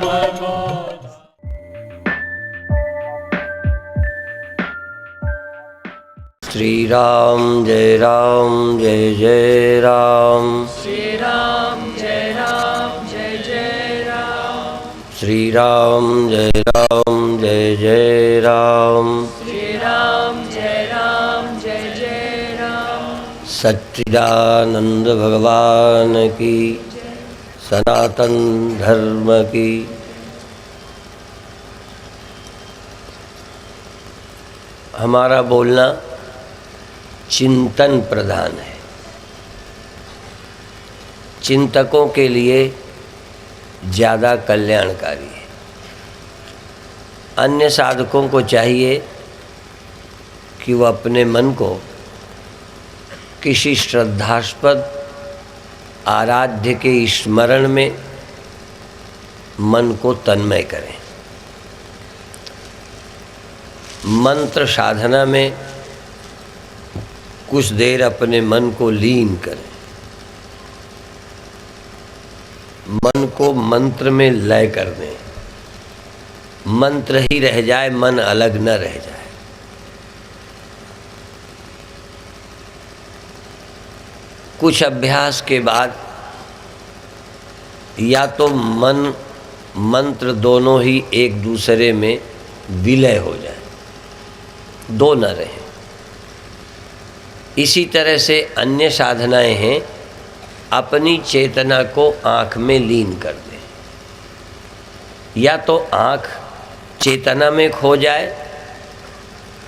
श्री राम जय जय राम। श्री राम जय जय राम। श्री राम जय जय राम। श्री राम जय जय राम। सच्चिदानंद भगवान की, सनातन धर्म की। हमारा बोलना चिंतन प्रधान है। चिंतकों के लिए ज़्यादा कल्याणकारी है। अन्य साधकों को चाहिए कि वह अपने मन को किसी श्रद्धास्पद आराध्य के स्मरण में मन को तन्मय करें। मंत्र साधना में कुछ देर अपने मन को लीन करें। मन को मंत्र में लय कर दें। मंत्र ही रह जाए, मन अलग न रह जाए। कुछ अभ्यास के बाद या तो मन मंत्र दोनों ही एक दूसरे में विलय हो जाए, दो न रहे। इसी तरह से अन्य साधनाएं हैं, अपनी चेतना को आँख में लीन कर दें। या तो आँख चेतना में खो जाए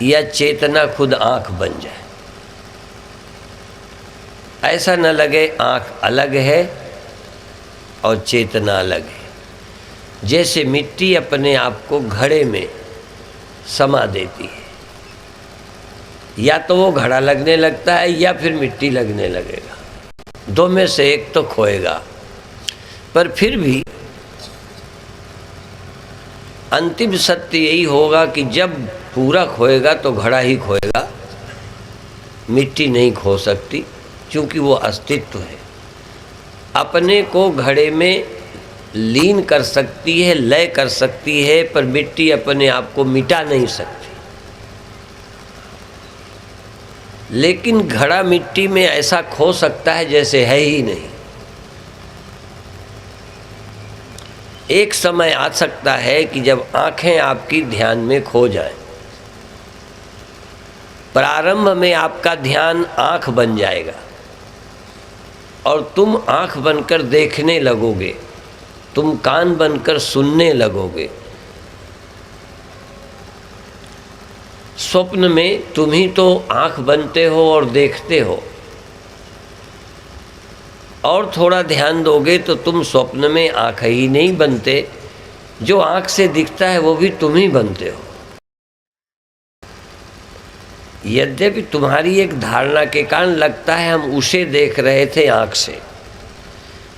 या चेतना खुद आँख बन जाए। ऐसा न लगे आँख अलग है और चेतना अलग है। जैसे मिट्टी अपने आप को घड़े में समा देती है, या तो वो घड़ा लगने लगता है या फिर मिट्टी लगने लगेगा, दो में से एक तो खोएगा। पर फिर भी अंतिम सत्य यही होगा कि जब पूरा खोएगा तो घड़ा ही खोएगा, मिट्टी नहीं खो सकती, क्योंकि वो अस्तित्व है। अपने को घड़े में लीन कर सकती है, लय कर सकती है, पर मिट्टी अपने आप को मिटा नहीं सकती। लेकिन घड़ा मिट्टी में ऐसा खो सकता है जैसे है ही नहीं। एक समय आ सकता है कि जब आंखें आपकी ध्यान में खो जाएं। प्रारंभ में आपका ध्यान आंख बन जाएगा और तुम आंख बनकर देखने लगोगे, तुम कान बनकर सुनने लगोगे। स्वप्न में तुम ही तो आँख बनते हो और देखते हो, और थोड़ा ध्यान दोगे तो तुम स्वप्न में आँख ही नहीं बनते, जो आँख से दिखता है वो भी तुम ही बनते हो। यद्यपि तुम्हारी एक धारणा के कारण लगता है हम उसे देख रहे थे आँख से,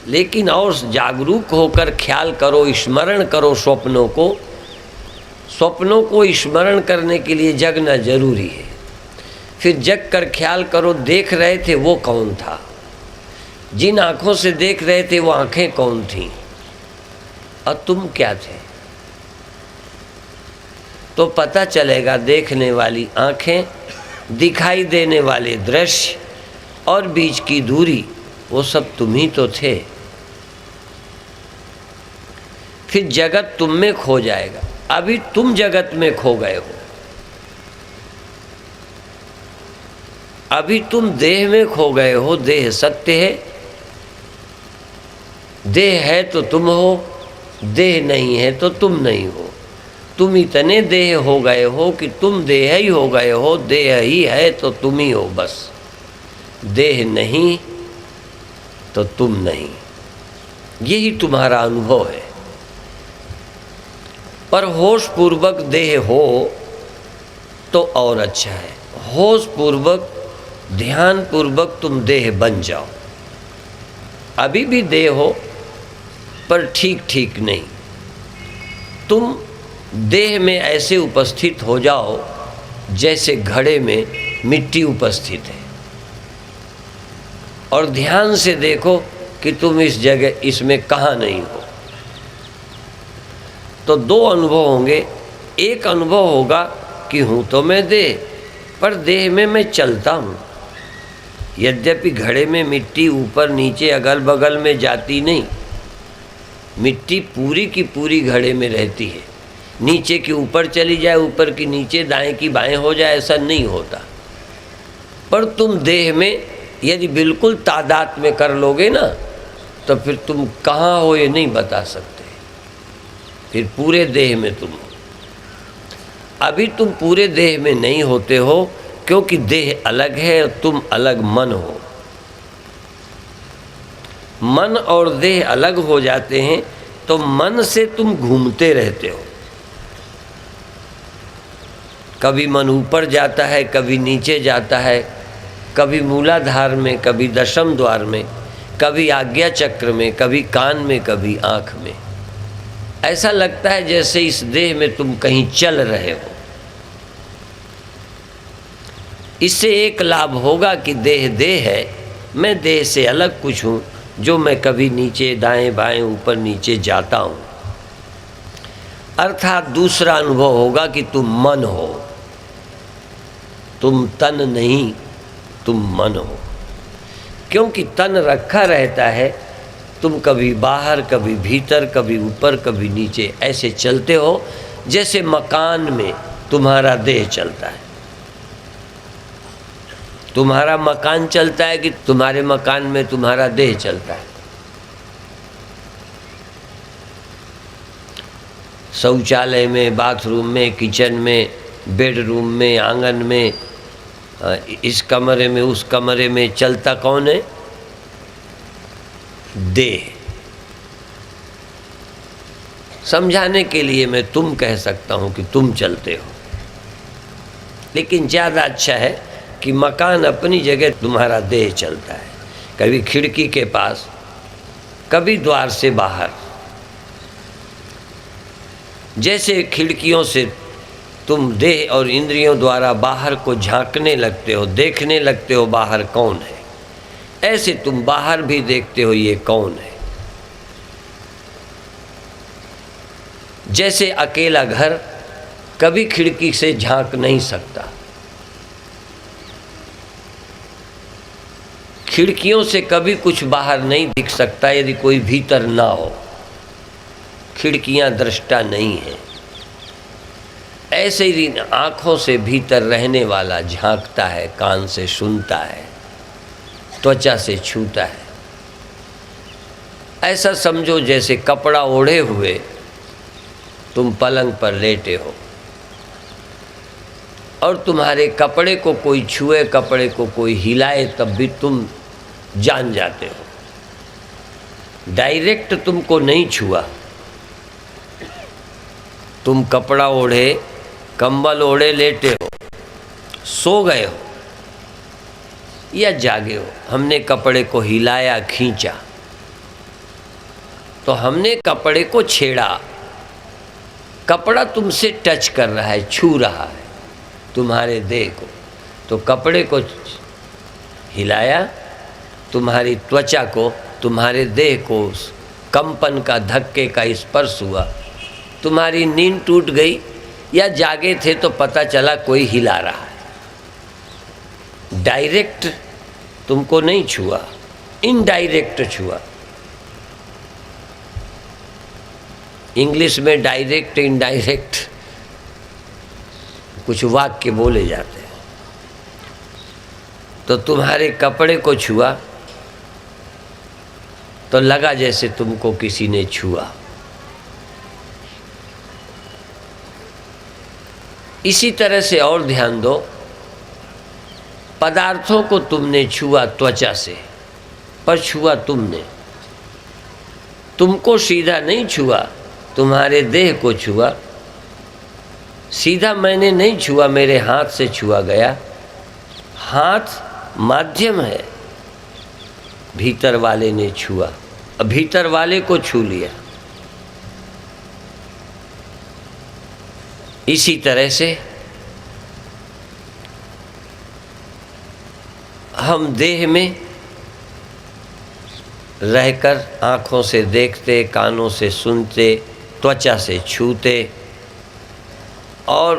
लेकिन और जागरूक होकर ख्याल करो, स्मरण करो स्वप्नों को। स्वप्नों को स्मरण करने के लिए जगना जरूरी है। फिर जग कर ख्याल करो, देख रहे थे वो कौन था, जिन आँखों से देख रहे थे वो आँखें कौन थीं, और तुम क्या थे। तो पता चलेगा देखने वाली आँखें, दिखाई देने वाले दृश्य और बीच की दूरी, वो सब तुम ही तो थे। फिर जगत तुम में खो जाएगा। अभी तुम जगत में खो गए हो, अभी तुम देह में खो गए हो। देह सत्य है, देह है तो तुम हो, देह नहीं है तो तुम नहीं हो। तुम इतने देह हो गए हो कि तुम देह ही हो गए हो। देह ही है तो तुम ही हो बस, देह नहीं तो तुम नहीं। यही तुम्हारा अनुभव है। पर होश पूर्वक देह हो तो और अच्छा है। होश पूर्वक, ध्यान पूर्वक तुम देह बन जाओ। अभी भी देह हो पर ठीक ठीक नहीं। तुम देह में ऐसे उपस्थित हो जाओ जैसे घड़े में मिट्टी उपस्थित है, और ध्यान से देखो कि तुम इस जगह, इसमें कहाँ नहीं हो। तो दो अनुभव होंगे। एक अनुभव होगा कि हूँ तो मैं देह, पर देह में मैं चलता हूँ। यद्यपि घड़े में मिट्टी ऊपर नीचे अगल बगल में जाती नहीं, मिट्टी पूरी की पूरी घड़े में रहती है। नीचे की ऊपर चली जाए, ऊपर की नीचे, दाएं की बाएं हो जाए, ऐसा नहीं होता। पर तुम देह में यदि बिल्कुल तादाद में कर लोगे ना, तो फिर तुम कहाँ हो ये नहीं बता सकते। फिर पूरे देह में तुम हो। अभी तुम पूरे देह में नहीं होते हो, क्योंकि देह अलग है और तुम अलग मन हो। मन और देह अलग हो जाते हैं तो मन से तुम घूमते रहते हो। कभी मन ऊपर जाता है, कभी नीचे जाता है, कभी मूलाधार में, कभी दशम द्वार में, कभी आज्ञा चक्र में, कभी कान में, कभी आँख में। ऐसा लगता है जैसे इस देह में तुम कहीं चल रहे हो। इससे एक लाभ होगा कि देह देह है, मैं देह से अलग कुछ हूँ जो मैं कभी नीचे दाएं बाएं ऊपर नीचे जाता हूँ। अर्थात दूसरा अनुभव होगा कि तुम मन हो, तुम तन नहीं, तुम मन हो। क्योंकि तन रखा रहता है, तुम कभी बाहर, कभी भीतर, कभी ऊपर, कभी नीचे, ऐसे चलते हो जैसे मकान में तुम्हारा देह चलता है। तुम्हारा मकान चलता है कि तुम्हारे मकान में तुम्हारा देह चलता है। शौचालय में, बाथरूम में, किचन में, बेडरूम में, आंगन में, इस कमरे में, उस कमरे में चलता कौन है? देह। समझाने के लिए मैं तुम कह सकता हूं कि तुम चलते हो, लेकिन ज़्यादा अच्छा है कि मकान अपनी जगह, तुम्हारा देह चलता है। कभी खिड़की के पास, कभी द्वार से बाहर। जैसे खिड़कियों से तुम देह और इंद्रियों द्वारा बाहर को झांकने लगते हो, देखने लगते हो बाहर कौन है, ऐसे तुम बाहर भी देखते हो ये कौन है। जैसे अकेला घर कभी खिड़की से झांक नहीं सकता, खिड़कियों से कभी कुछ बाहर नहीं दिख सकता यदि कोई भीतर ना हो, खिड़कियां दृष्टा नहीं है। ऐसे ही आँखों से भीतर रहने वाला झांकता है, कान से सुनता है, त्वचा से छूता है। ऐसा समझो जैसे कपड़ा ओढ़े हुए तुम पलंग पर लेटे हो और तुम्हारे कपड़े को कोई छुए, कपड़े को कोई हिलाए, तब भी तुम जान जाते हो। डायरेक्ट तुमको नहीं छुआ, तुम कपड़ा ओढ़े, कंबल ओढ़े लेटे हो, सो गए हो या जागे हो, हमने कपड़े को हिलाया, खींचा, तो हमने कपड़े को छेड़ा। कपड़ा तुमसे टच कर रहा है, छू रहा है तुम्हारे देह को, तो कपड़े को हिलाया, तुम्हारी त्वचा को, तुम्हारे देह को कंपन का, धक्के का स्पर्श हुआ। तुम्हारी नींद टूट गई या जागे थे तो पता चला कोई हिला रहा है। डायरेक्ट तुमको नहीं छुआ, इनडायरेक्ट छुआ। इंग्लिश में डायरेक्ट, इनडायरेक्ट कुछ वाक्य बोले जाते हैं। तो तुम्हारे कपड़े को छुआ तो लगा जैसे तुमको किसी ने छुआ। इसी तरह से और ध्यान दो, पदार्थों को तुमने छुआ त्वचा से, पर छुआ तुमने, तुमको सीधा नहीं छुआ, तुम्हारे देह को छुआ। सीधा मैंने नहीं छुआ, मेरे हाथ से छुआ गया। हाथ माध्यम है, भीतर वाले ने छुआ, भीतर वाले को छू लिया। इसी तरह से हम देह में रहकर आँखों से देखते, कानों से सुनते, त्वचा से छूते और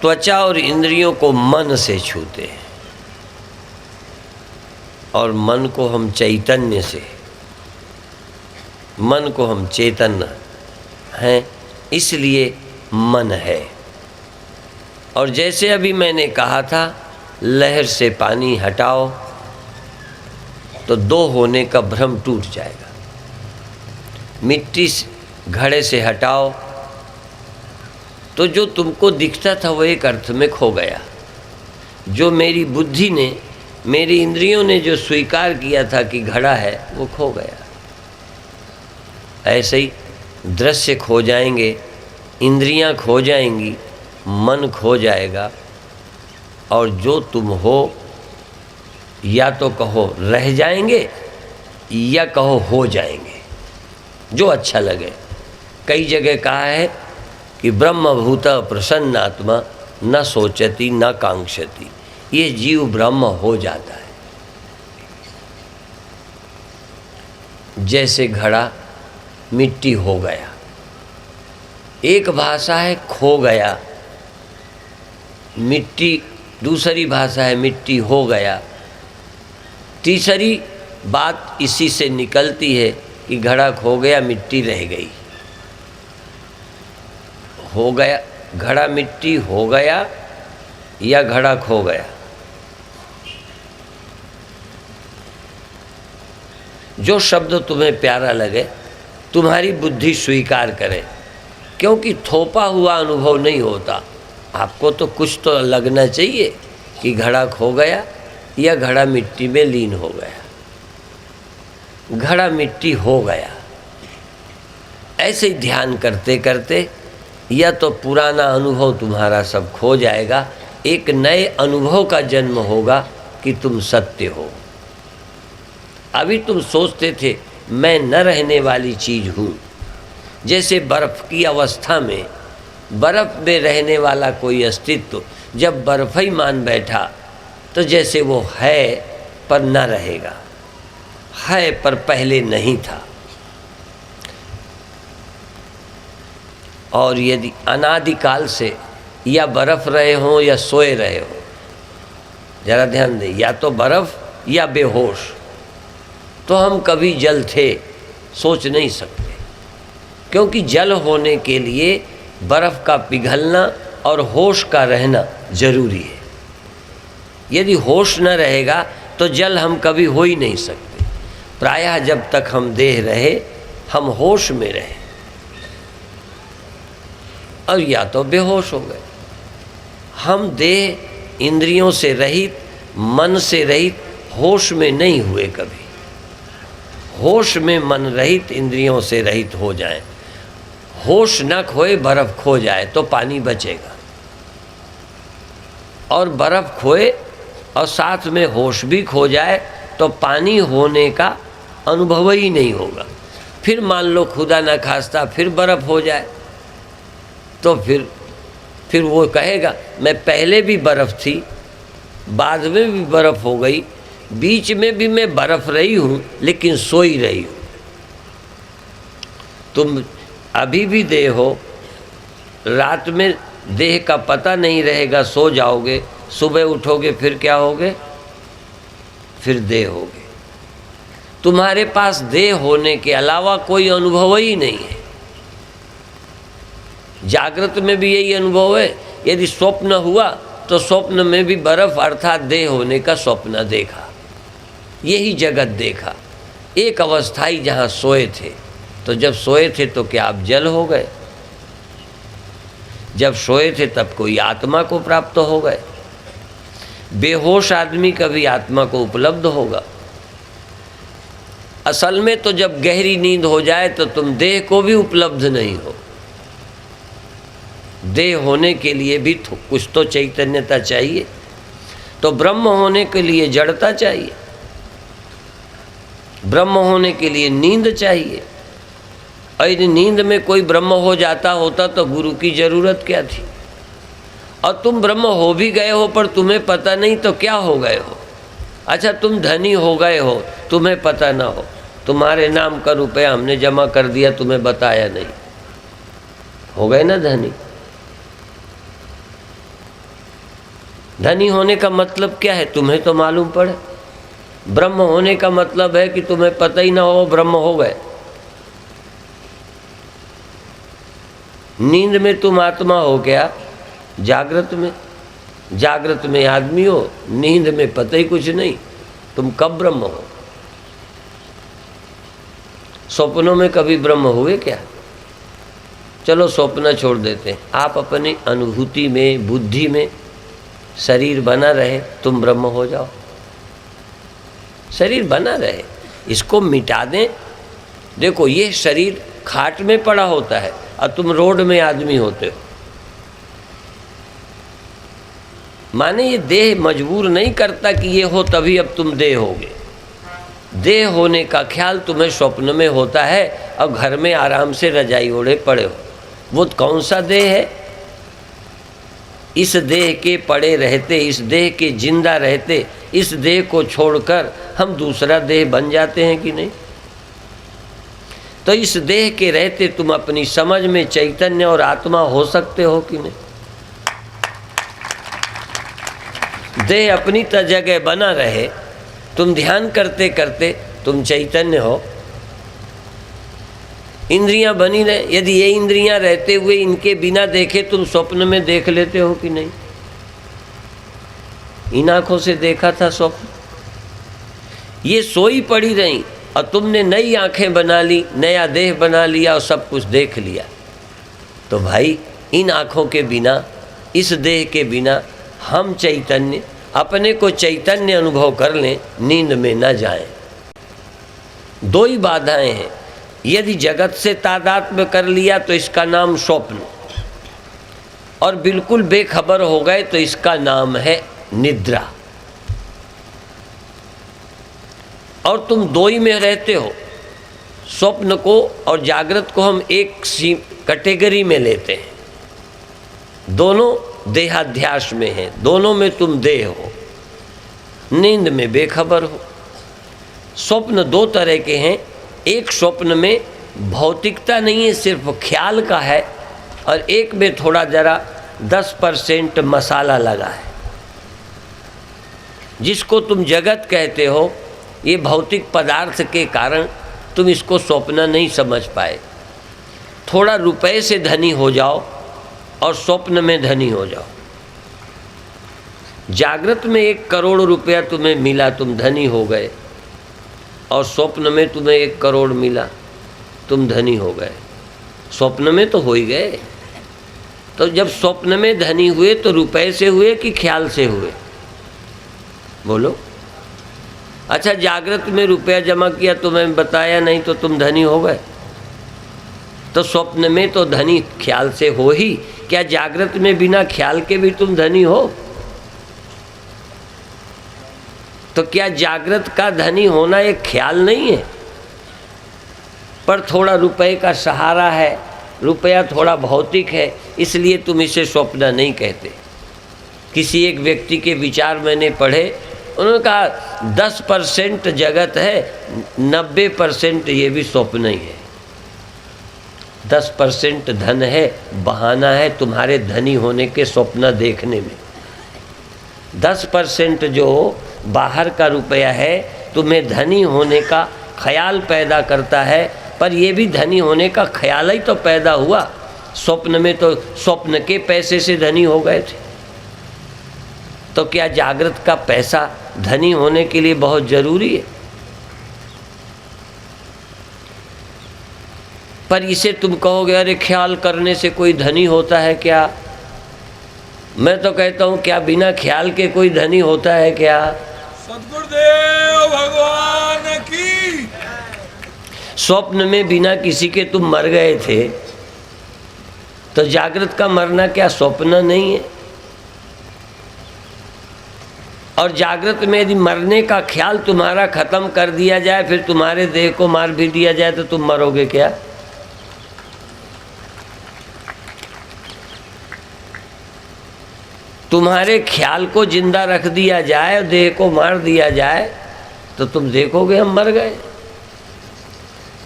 त्वचा और इंद्रियों को मन से छूते और मन को हम चैतन्य से, मन को हम चेतन हैं, इसलिए मन है। और जैसे अभी मैंने कहा था, लहर से पानी हटाओ तो दो होने का भ्रम टूट जाएगा। मिट्टी घड़े से हटाओ तो जो तुमको दिखता था वो एक अर्थ में खो गया। जो मेरी बुद्धि ने, मेरी इंद्रियों ने जो स्वीकार किया था कि घड़ा है, वो खो गया। ऐसे ही दृश्य खो जाएंगे, इंद्रियां खो जाएंगी, मन खो जाएगा, और जो तुम हो या तो कहो रह जाएंगे या कहो हो जाएंगे, जो अच्छा लगे। कई जगह कहा है कि ब्रह्मभूत प्रसन्नात्मा न सोचती न कांक्षती, ये जीव ब्रह्म हो जाता है। जैसे घड़ा मिट्टी हो गया, एक भाषा है खो गया, मिट्टी, दूसरी भाषा है मिट्टी हो गया, तीसरी बात इसी से निकलती है कि घड़ा खो गया, मिट्टी रह गई। हो गया घड़ा मिट्टी हो गया या घड़ा खो गया। जो शब्द तुम्हें प्यारा लगे, तुम्हारी बुद्धि स्वीकार करे, क्योंकि थोपा हुआ अनुभव नहीं होता। आपको तो कुछ तो लगना चाहिए कि घड़ा खो गया या घड़ा मिट्टी में लीन हो गया। घड़ा मिट्टी हो गया। ऐसे ही ध्यान करते करते या तो पुराना अनुभव तुम्हारा सब खो जाएगा, एक नए अनुभव का जन्म होगा कि तुम सत्य हो। अभी तुम सोचते थे मैं न रहने वाली चीज़ हूँ। जैसे बर्फ़ की अवस्था में, बर्फ़ में रहने वाला कोई अस्तित्व जब बर्फ़ ही मान बैठा तो जैसे वो है पर न रहेगा, है पर पहले नहीं था। और यदि अनादिकाल से या बर्फ़ रहे हों या सोए रहे हो, जरा ध्यान दें, या तो बर्फ़ या बेहोश, तो हम कभी जल थे सोच नहीं सकते, क्योंकि जल होने के लिए बर्फ़ का पिघलना और होश का रहना जरूरी है। यदि होश न रहेगा तो जल हम कभी हो ही नहीं सकते। प्रायः जब तक हम देह रहे, हम होश में रहे, और या तो बेहोश हो गए। हम देह इंद्रियों से रहित, मन से रहित, होश में नहीं हुए कभी। होश में मन रहित, इंद्रियों से रहित हो जाए। होश न खोए, बर्फ़ खो जाए तो पानी बचेगा, और बर्फ़ खोए और साथ में होश भी खो जाए तो पानी होने का अनुभव ही नहीं होगा। फिर मान लो खुदा न खास्ता फिर बर्फ़ हो जाए तो फिर वो कहेगा मैं पहले भी बर्फ़ थी, बाद में भी बर्फ़ हो गई, बीच में भी मैं बर्फ़ रही हूँ, लेकिन सोई रही हूँ। तुम अभी भी देह हो, रात में देह का पता नहीं रहेगा, सो जाओगे, सुबह उठोगे फिर क्या होगे, फिर देह होगे। तुम्हारे पास देह होने के अलावा कोई अनुभव ही नहीं है। जागृत में भी यही अनुभव है। यदि स्वप्न हुआ तो स्वप्न में भी बर्फ़ अर्थात देह होने का स्वप्न देखा, यही जगत देखा। एक अवस्था ही जहाँ सोए थे, तो जब सोए थे तो क्या आप जल हो गए? जब सोए थे तब कोई आत्मा को प्राप्त हो गए। बेहोश आदमी कभी आत्मा को उपलब्ध होगा? असल में तो जब गहरी नींद हो जाए तो तुम देह को भी उपलब्ध नहीं हो। देह होने के लिए भी कुछ तो चैतन्यता चाहिए, तो ब्रह्म होने के लिए जड़ता चाहिए, ब्रह्म होने के लिए नींद चाहिए। और यदि नींद में कोई ब्रह्म हो जाता होता तो गुरु की जरूरत क्या थी? और तुम ब्रह्म हो भी गए हो पर तुम्हें पता नहीं, तो क्या हो गए हो? अच्छा, तुम धनी हो गए हो, तुम्हें पता ना हो, तुम्हारे नाम का रुपया हमने जमा कर दिया, तुम्हें बताया नहीं, हो गए ना धनी। धनी होने का मतलब क्या है तुम्हें तो मालूम पड़े। ब्रह्म होने का मतलब है कि तुम्हें पता ही ना हो ब्रह्म हो गए। नींद में तुम आत्मा हो क्या? जागृत में आदमी हो, नींद में पता ही कुछ नहीं तुम कब ब्रह्म हो। स्वप्नों में कभी ब्रह्म हुए क्या? चलो स्वप्न छोड़ देते हैं, आप अपनी अनुभूति में, बुद्धि में शरीर बना रहे, तुम ब्रह्म हो जाओ। शरीर बना रहे, इसको मिटा दें। देखो ये शरीर खाट में पड़ा होता है और तुम रोड में आदमी होते हो। माने ये देह मजबूर नहीं करता कि ये हो तभी अब तुम देह होगे। देह होने का ख्याल तुम्हें स्वप्न में होता है और घर में आराम से रजाई ओढ़े पड़े हो। वो कौन सा देह है? इस देह के पड़े रहते, इस देह के जिंदा रहते, इस देह को छोड़कर हम दूसरा देह बन जाते हैं कि नहीं? तो इस देह के रहते तुम अपनी समझ में चैतन्य और आत्मा हो सकते हो कि नहीं? देह अपनी जगह बना रहे, तुम ध्यान करते करते तुम चैतन्य हो। इंद्रियां बनी रहे, यदि ये इंद्रियां रहते हुए इनके बिना देखे तुम स्वप्न में देख लेते हो कि नहीं? इन आंखों से देखा था स्वप्न, ये सोई पड़ी रही और तुमने नई आंखें बना ली, नया देह बना लिया और सब कुछ देख लिया। तो भाई इन आंखों के बिना, इस देह के बिना हम चैतन्य, अपने को चैतन्य अनुभव कर लें, नींद में न जाएं। दो ही बाधाएं हैं। यदि जगत से तादात्म्य कर लिया तो इसका नाम स्वप्न, और बिल्कुल बेखबर हो गए तो इसका नाम है निद्रा। और तुम दो ही में रहते हो। स्वप्न को और जागृत को हम एक सी कैटेगरी में लेते हैं। दोनों देहाध्यास में हैं, दोनों में तुम देह हो, नींद में बेखबर हो। स्वप्न दो तरह के हैं। एक स्वप्न में भौतिकता नहीं है, सिर्फ ख्याल का है, और एक में थोड़ा जरा 10% मसाला लगा है। जिसको तुम जगत कहते हो, ये भौतिक पदार्थ के कारण तुम इसको स्वप्न नहीं समझ पाए। थोड़ा रुपए से धनी हो जाओ और स्वप्न में धनी हो जाओ। जागृत में 1 करोड़ रुपया तुम्हें मिला, तुम धनी हो गए, और स्वप्न में तुम्हें 1 करोड़ मिला, तुम धनी हो गए। स्वप्न में तो हो ही गए। तो जब स्वप्न में धनी हुए तो रुपए से हुए कि ख्याल से हुए? बोलो। अच्छा, जागृत में रुपया जमा किया, तुम्हें बताया नहीं तो तुम धनी हो गए। तो स्वप्न में तो धनी ख्याल से हो ही, क्या जागृत में बिना ख्याल के भी तुम धनी हो? तो क्या जागृत का धनी होना एक ख्याल नहीं है? पर थोड़ा रुपए का सहारा है, रुपया थोड़ा भौतिक है, इसलिए तुम इसे स्वप्न नहीं कहते। किसी एक व्यक्ति के विचार मैंने पढ़े, उन्होंने कहा 10% जगत है, 90% ये भी स्वप्न ही है। 10% धन है, बहाना है तुम्हारे धनी होने के स्वप्न देखने में। 10% जो बाहर का रुपया है तुम्हें धनी होने का ख्याल पैदा करता है, पर ये भी धनी होने का ख्याल ही तो पैदा हुआ। स्वप्न में तो स्वप्न के पैसे से धनी हो गए थे। तो क्या जागृत का पैसा धनी होने के लिए बहुत जरूरी है? पर इसे तुम कहोगे अरे ख्याल करने से कोई धनी होता है क्या? मैं तो कहता हूँ क्या बिना ख्याल के कोई धनी होता है क्या? सद्गुरुदेव भगवान की। स्वप्न में बिना किसी के तुम मर गए थे, तो जागृत का मरना क्या स्वप्न नहीं है? और जागृत में यदि मरने का ख्याल तुम्हारा खत्म कर दिया जाए, फिर तुम्हारे देह को मार भी दिया जाए, तो तुम मरोगे क्या? तुम्हारे ख्याल को जिंदा रख दिया जाए और देह को मार दिया जाए, तो तुम देखोगे हम मर गए।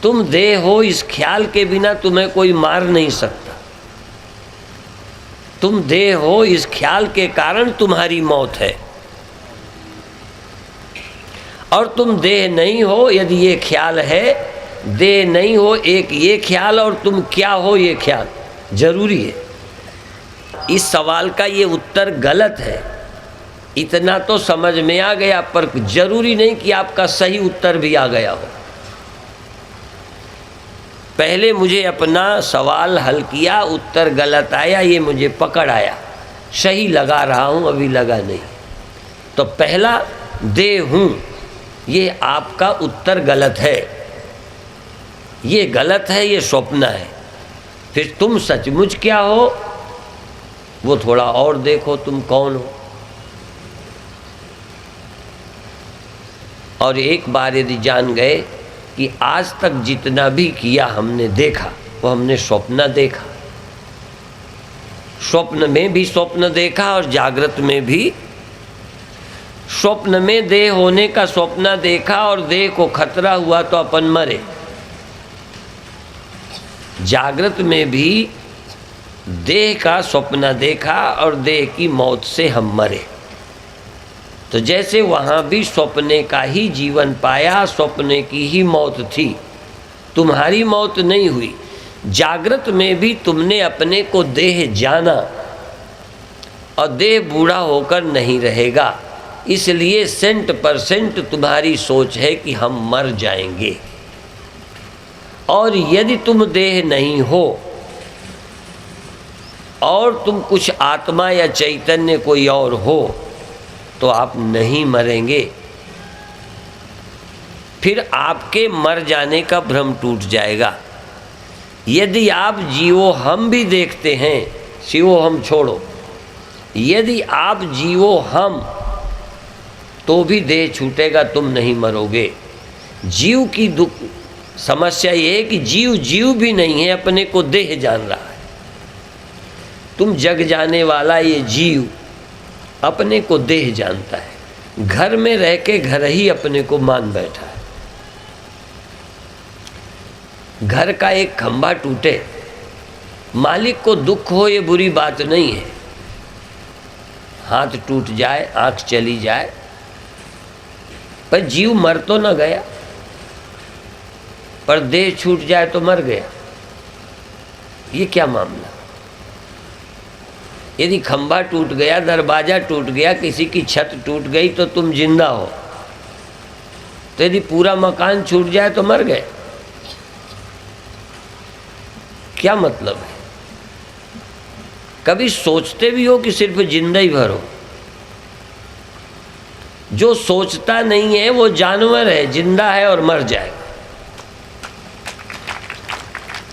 तुम देह हो, इस ख्याल के बिना तुम्हें कोई मार नहीं सकता। तुम देह हो, इस ख्याल के कारण तुम्हारी मौत है। और तुम देह नहीं हो, यदि ये ख्याल है, देह नहीं हो, एक ये ख्याल और तुम क्या हो ये ख्याल जरूरी है। इस सवाल का ये उत्तर गलत है, इतना तो समझ में आ गया, पर जरूरी नहीं कि आपका सही उत्तर भी आ गया हो। पहले मुझे अपना सवाल हल किया, उत्तर गलत आया, ये मुझे पकड़ आया, सही लगा रहा हूँ, अभी लगा नहीं। तो पहला देह हूँ, ये आपका उत्तर गलत है, ये गलत है, ये स्वप्न है। फिर तुम सचमुच क्या हो वो थोड़ा और देखो, तुम कौन हो। और एक बार यदि जान गए कि आज तक जितना भी किया हमने देखा, वो हमने स्वप्न देखा, स्वप्न में भी स्वप्न देखा और जागृत में भी। स्वप्न में देह होने का स्वप्न देखा और देह को खतरा हुआ तो अपन मरे। जागृत में भी देह का स्वप्न देखा और देह की मौत से हम मरे। तो जैसे वहाँ भी स्वप्ने का ही जीवन पाया, स्वप्ने की ही मौत थी, तुम्हारी मौत नहीं हुई। जागृत में भी तुमने अपने को देह जाना, और देह बूढ़ा होकर नहीं रहेगा, इसलिए 100% तुम्हारी सोच है कि हम मर जाएंगे। और यदि तुम देह नहीं हो और तुम कुछ आत्मा या चैतन्य कोई और हो, तो आप नहीं मरेंगे। फिर आपके मर जाने का भ्रम टूट जाएगा। यदि आप जीवो हम भी देखते हैं, शिवो हम छोड़ो, यदि आप जीवो हम, तो भी देह छूटेगा, तुम नहीं मरोगे। जीव की दुख समस्या ये है कि जीव भी नहीं है, अपने को देह जान रहा है। तुम जग जाने वाला ये जीव अपने को देह जानता है, घर में रह के घर ही अपने को मान बैठा है। घर का एक खंभा टूटे, मालिक को दुख हो ये बुरी बात नहीं है, हाथ टूट जाए, आंख चली जाए, पर जीव मर तो न गया, पर देह छूट जाए तो मर गया। ये क्या मामला? यदि खंभा टूट गया, दरवाजा टूट गया, किसी की छत टूट गई तो तुम जिंदा हो, तो यदि पूरा मकान छूट जाए तो मर गए। क्या मतलब है? कभी सोचते भी हो कि सिर्फ जिंदा ही भर हो? जो सोचता नहीं है वो जानवर है, जिंदा है और मर जाएगा।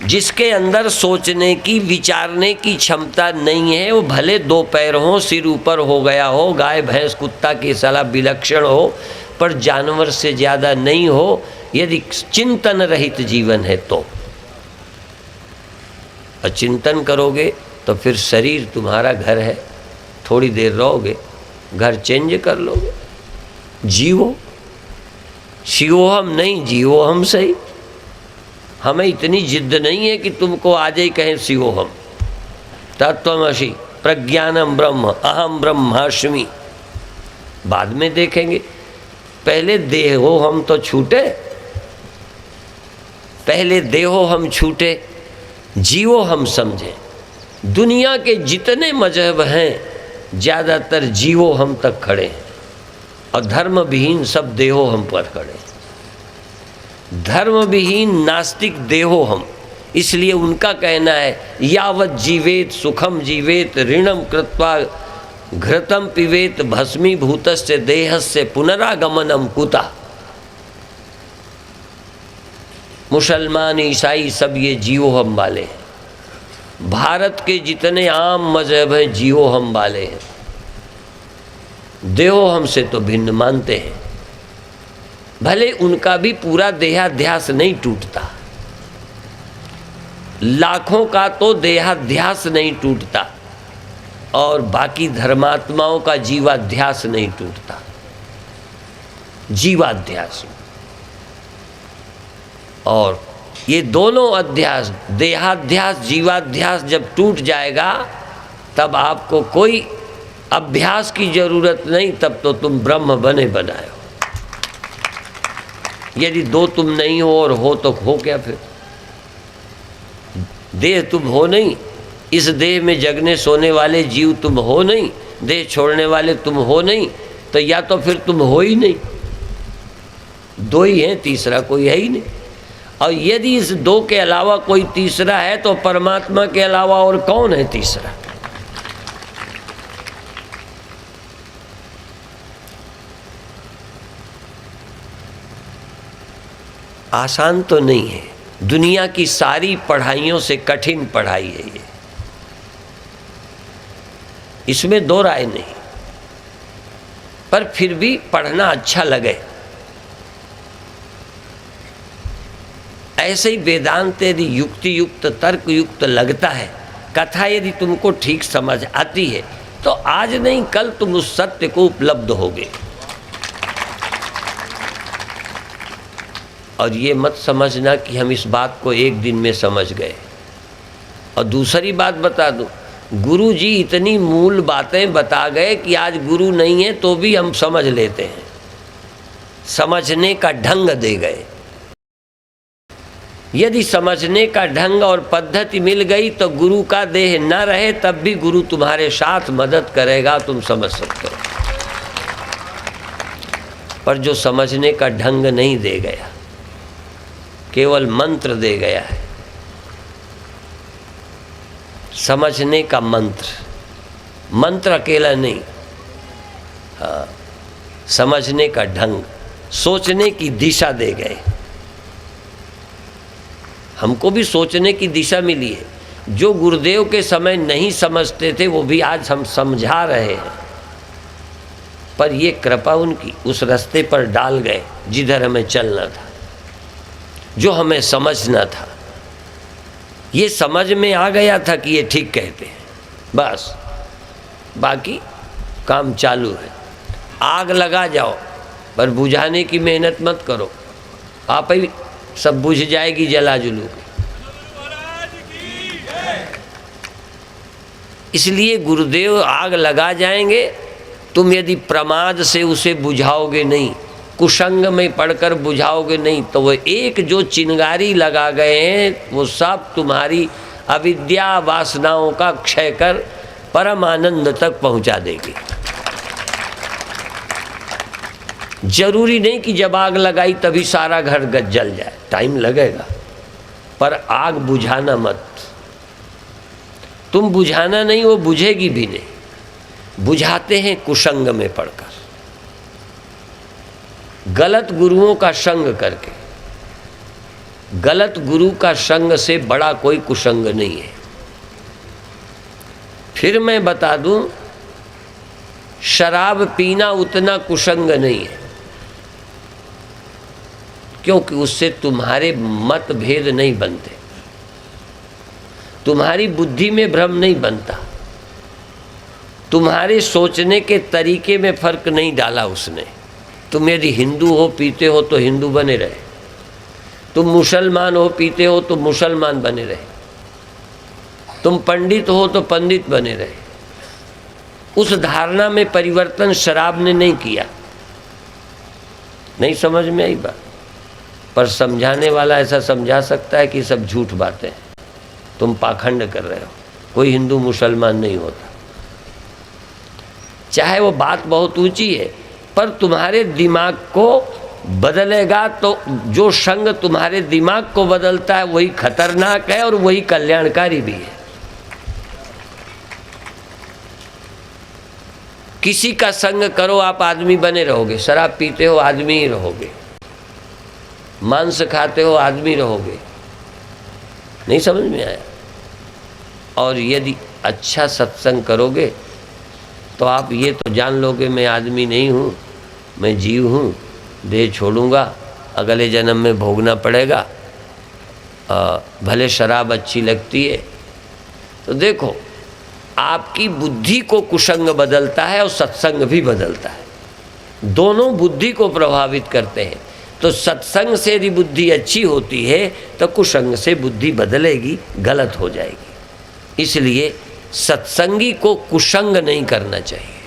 जिसके अंदर सोचने की, विचारने की क्षमता नहीं है, वो भले 2 पैर हो, सिर ऊपर हो गया हो, गाय भैंस कुत्ता की सलाह विलक्षण हो, पर जानवर से ज़्यादा नहीं हो, यदि चिंतन रहित जीवन है तो। और चिंतन करोगे तो फिर शरीर तुम्हारा घर है, थोड़ी देर रहोगे, घर चेंज कर लोगे। जीवो, शिवो हम नहीं, जीवो हम सही। हमें इतनी जिद्द नहीं है कि तुमको आज ही कहें शिवो हम। तत्वमसि प्रज्ञानम ब्रह्म अहम ब्रह्मास्मि, बाद में देखेंगे। पहले देहो हम तो छूटे, पहले देहो हम छूटे, जीवो हम समझे। दुनिया के जितने मजहब हैं ज़्यादातर जीवो हम तक खड़े हैं, और धर्म विहीन सब देहो हम पर खड़े। धर्म विहीन नास्तिक देहो हम, इसलिए उनका कहना है यावत जीवेत सुखम जीवेत ऋणम कृत्वा घृतम पिबेत भस्मीभूतस्य देहस्य पुनरागमनम कुता। मुसलमान ईसाई सब ये जीवो हम वाले हैं। भारत के जितने आम मजहब हैं जीवो हम वाले हैं, देहो हमसे तो भिन्न मानते हैं। भले उनका भी पूरा देहाध्यास नहीं टूटता, लाखों का तो देहाध्यास नहीं टूटता, और बाकी धर्मात्माओं का जीवाध्यास नहीं टूटता। जीवाध्यास और ये दोनों अध्यास, देहाध्यास जीवाध्यास जब टूट जाएगा तब आपको कोई अभ्यास की जरूरत नहीं, तब तो तुम ब्रह्म बने बनाए हो। यदि दो तुम नहीं हो और हो तो हो क्या फिर? देह तुम हो नहीं, इस देह में जगने सोने वाले जीव तुम हो नहीं, देह छोड़ने वाले तुम हो नहीं, तो या तो फिर तुम हो ही नहीं, दो ही हैं, तीसरा कोई है ही नहीं। और यदि इस दो के अलावा कोई तीसरा है तो परमात्मा के अलावा और कौन है तीसरा? आसान तो नहीं है, दुनिया की सारी पढ़ाइयों से कठिन पढ़ाई है ये, इसमें दो राय नहीं। पर फिर भी पढ़ना अच्छा लगे। ऐसे ही वेदांत यदि युक्ति युक्त तर्क युक्त लगता है, कथा यदि तुमको ठीक समझ आती है, तो आज नहीं कल तुम उस सत्य को उपलब्ध होगे। और ये मत समझना कि हम इस बात को एक दिन में समझ गए। और दूसरी बात बता दूं, गुरु जी इतनी मूल बातें बता गए कि आज गुरु नहीं है तो भी हम समझ लेते हैं, समझने का ढंग दे गए। यदि समझने का ढंग और पद्धति मिल गई तो गुरु का देह न रहे तब भी गुरु तुम्हारे साथ मदद करेगा, तुम समझ सकते हो। पर जो समझने का ढंग नहीं दे गया, केवल मंत्र दे गया है, समझने का मंत्र, मंत्र अकेला नहीं, हाँ, समझने का ढंग, सोचने की दिशा दे गए। हमको भी सोचने की दिशा मिली है। जो गुरुदेव के समय नहीं समझते थे वो भी आज हम समझा रहे हैं। पर ये कृपा उनकी, उस रास्ते पर डाल गए जिधर हमें चलना था, जो हमें समझना था। ये समझ में आ गया था कि ये ठीक कहते हैं, बस बाकी काम चालू है। आग लगा जाओ पर बुझाने की मेहनत मत करो, आप ही सब बुझ जाएगी जला जुलू के। इसलिए गुरुदेव आग लगा जाएंगे, तुम यदि प्रमाद से उसे बुझाओगे नहीं, कुसंग में पढ़कर बुझाओगे नहीं, तो वो एक जो चिंगारी लगा गए हैं वो सब तुम्हारी अविद्या वासनाओं का क्षय कर परम आनंद तक पहुंचा देगी। जरूरी नहीं कि जब आग लगाई तभी सारा घर जल जाए, टाइम लगेगा, पर आग बुझाना मत। तुम बुझाना नहीं, वो बुझेगी भी नहीं। बुझाते हैं कुसंग में पढ़कर, गलत गुरुओं का संग करके। गलत गुरु का संग से बड़ा कोई कुसंग नहीं है। फिर मैं बता दूं, शराब पीना उतना कुसंग नहीं है, क्योंकि उससे तुम्हारे मतभेद नहीं बनते, तुम्हारी बुद्धि में भ्रम नहीं बनता, तुम्हारे सोचने के तरीके में फर्क नहीं डाला उसने। तुम यदि हिंदू हो पीते हो तो हिंदू बने रहे, तुम मुसलमान हो पीते हो तो मुसलमान बने रहे, तुम पंडित हो तो पंडित बने रहे। उस धारणा में परिवर्तन शराब ने नहीं किया। नहीं समझ में आई बात? पर समझाने वाला ऐसा समझा सकता है कि सब झूठ बातें हैं, तुम पाखंड कर रहे हो, कोई हिंदू मुसलमान नहीं होता। चाहे वो बात बहुत ऊंची है, पर तुम्हारे दिमाग को बदलेगा तो जो संग तुम्हारे दिमाग को बदलता है वही खतरनाक है और वही कल्याणकारी भी है। किसी का संग करो आप आदमी बने रहोगे, शराब पीते हो आदमी ही रहोगे, मांस खाते हो आदमी रहोगे। नहीं समझ में आया? और यदि अच्छा सत्संग करोगे तो आप ये तो जान लोगे मैं आदमी नहीं हूँ, मैं जीव हूँ, देह छोड़ूंगा, अगले जन्म में भोगना पड़ेगा। भले शराब अच्छी लगती है। तो देखो, आपकी बुद्धि को कुसंग बदलता है और सत्संग भी बदलता है, दोनों बुद्धि को प्रभावित करते हैं। तो सत्संग से यदि बुद्धि अच्छी होती है तो कुसंग से बुद्धि बदलेगी, गलत हो जाएगी। इसलिए सत्संगी को कुसंग नहीं करना चाहिए,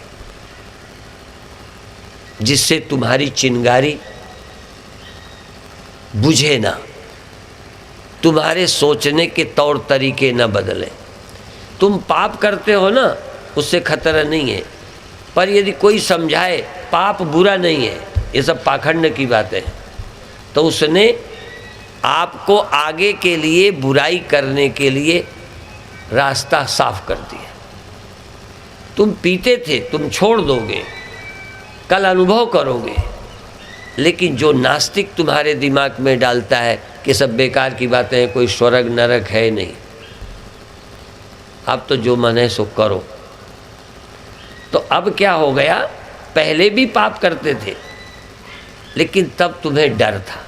जिससे तुम्हारी चिंगारी बुझे ना, तुम्हारे सोचने के तौर तरीके न बदलें। तुम पाप करते हो ना, उससे खतरा नहीं है, पर यदि कोई समझाए पाप बुरा नहीं है, ये सब पाखंड की बातें हैं, तो उसने आपको आगे के लिए बुराई करने के लिए रास्ता साफ कर दिया। तुम पीते थे, तुम छोड़ दोगे, कल अनुभव करोगे, लेकिन जो नास्तिक तुम्हारे दिमाग में डालता है कि सब बेकार की बातें हैं, कोई स्वर्ग नरक है नहीं, अब तो जो मन है सो करो। तो अब क्या हो गया, पहले भी पाप करते थे लेकिन तब तुम्हें डर था,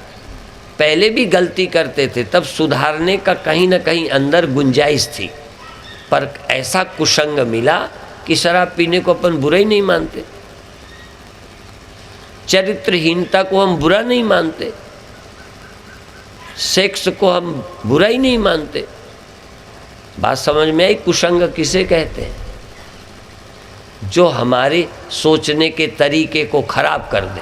पहले भी गलती करते थे तब सुधारने का कहीं ना कहीं अंदर गुंजाइश थी, पर ऐसा कुसंग मिला कि शराब पीने को अपन बुरा ही नहीं मानते, चरित्रहीनता को हम बुरा नहीं मानते, सेक्स को हम बुरा ही नहीं मानते। बात समझ में आई? कुसंग किसे कहते हैं? जो हमारे सोचने के तरीके को खराब कर दे।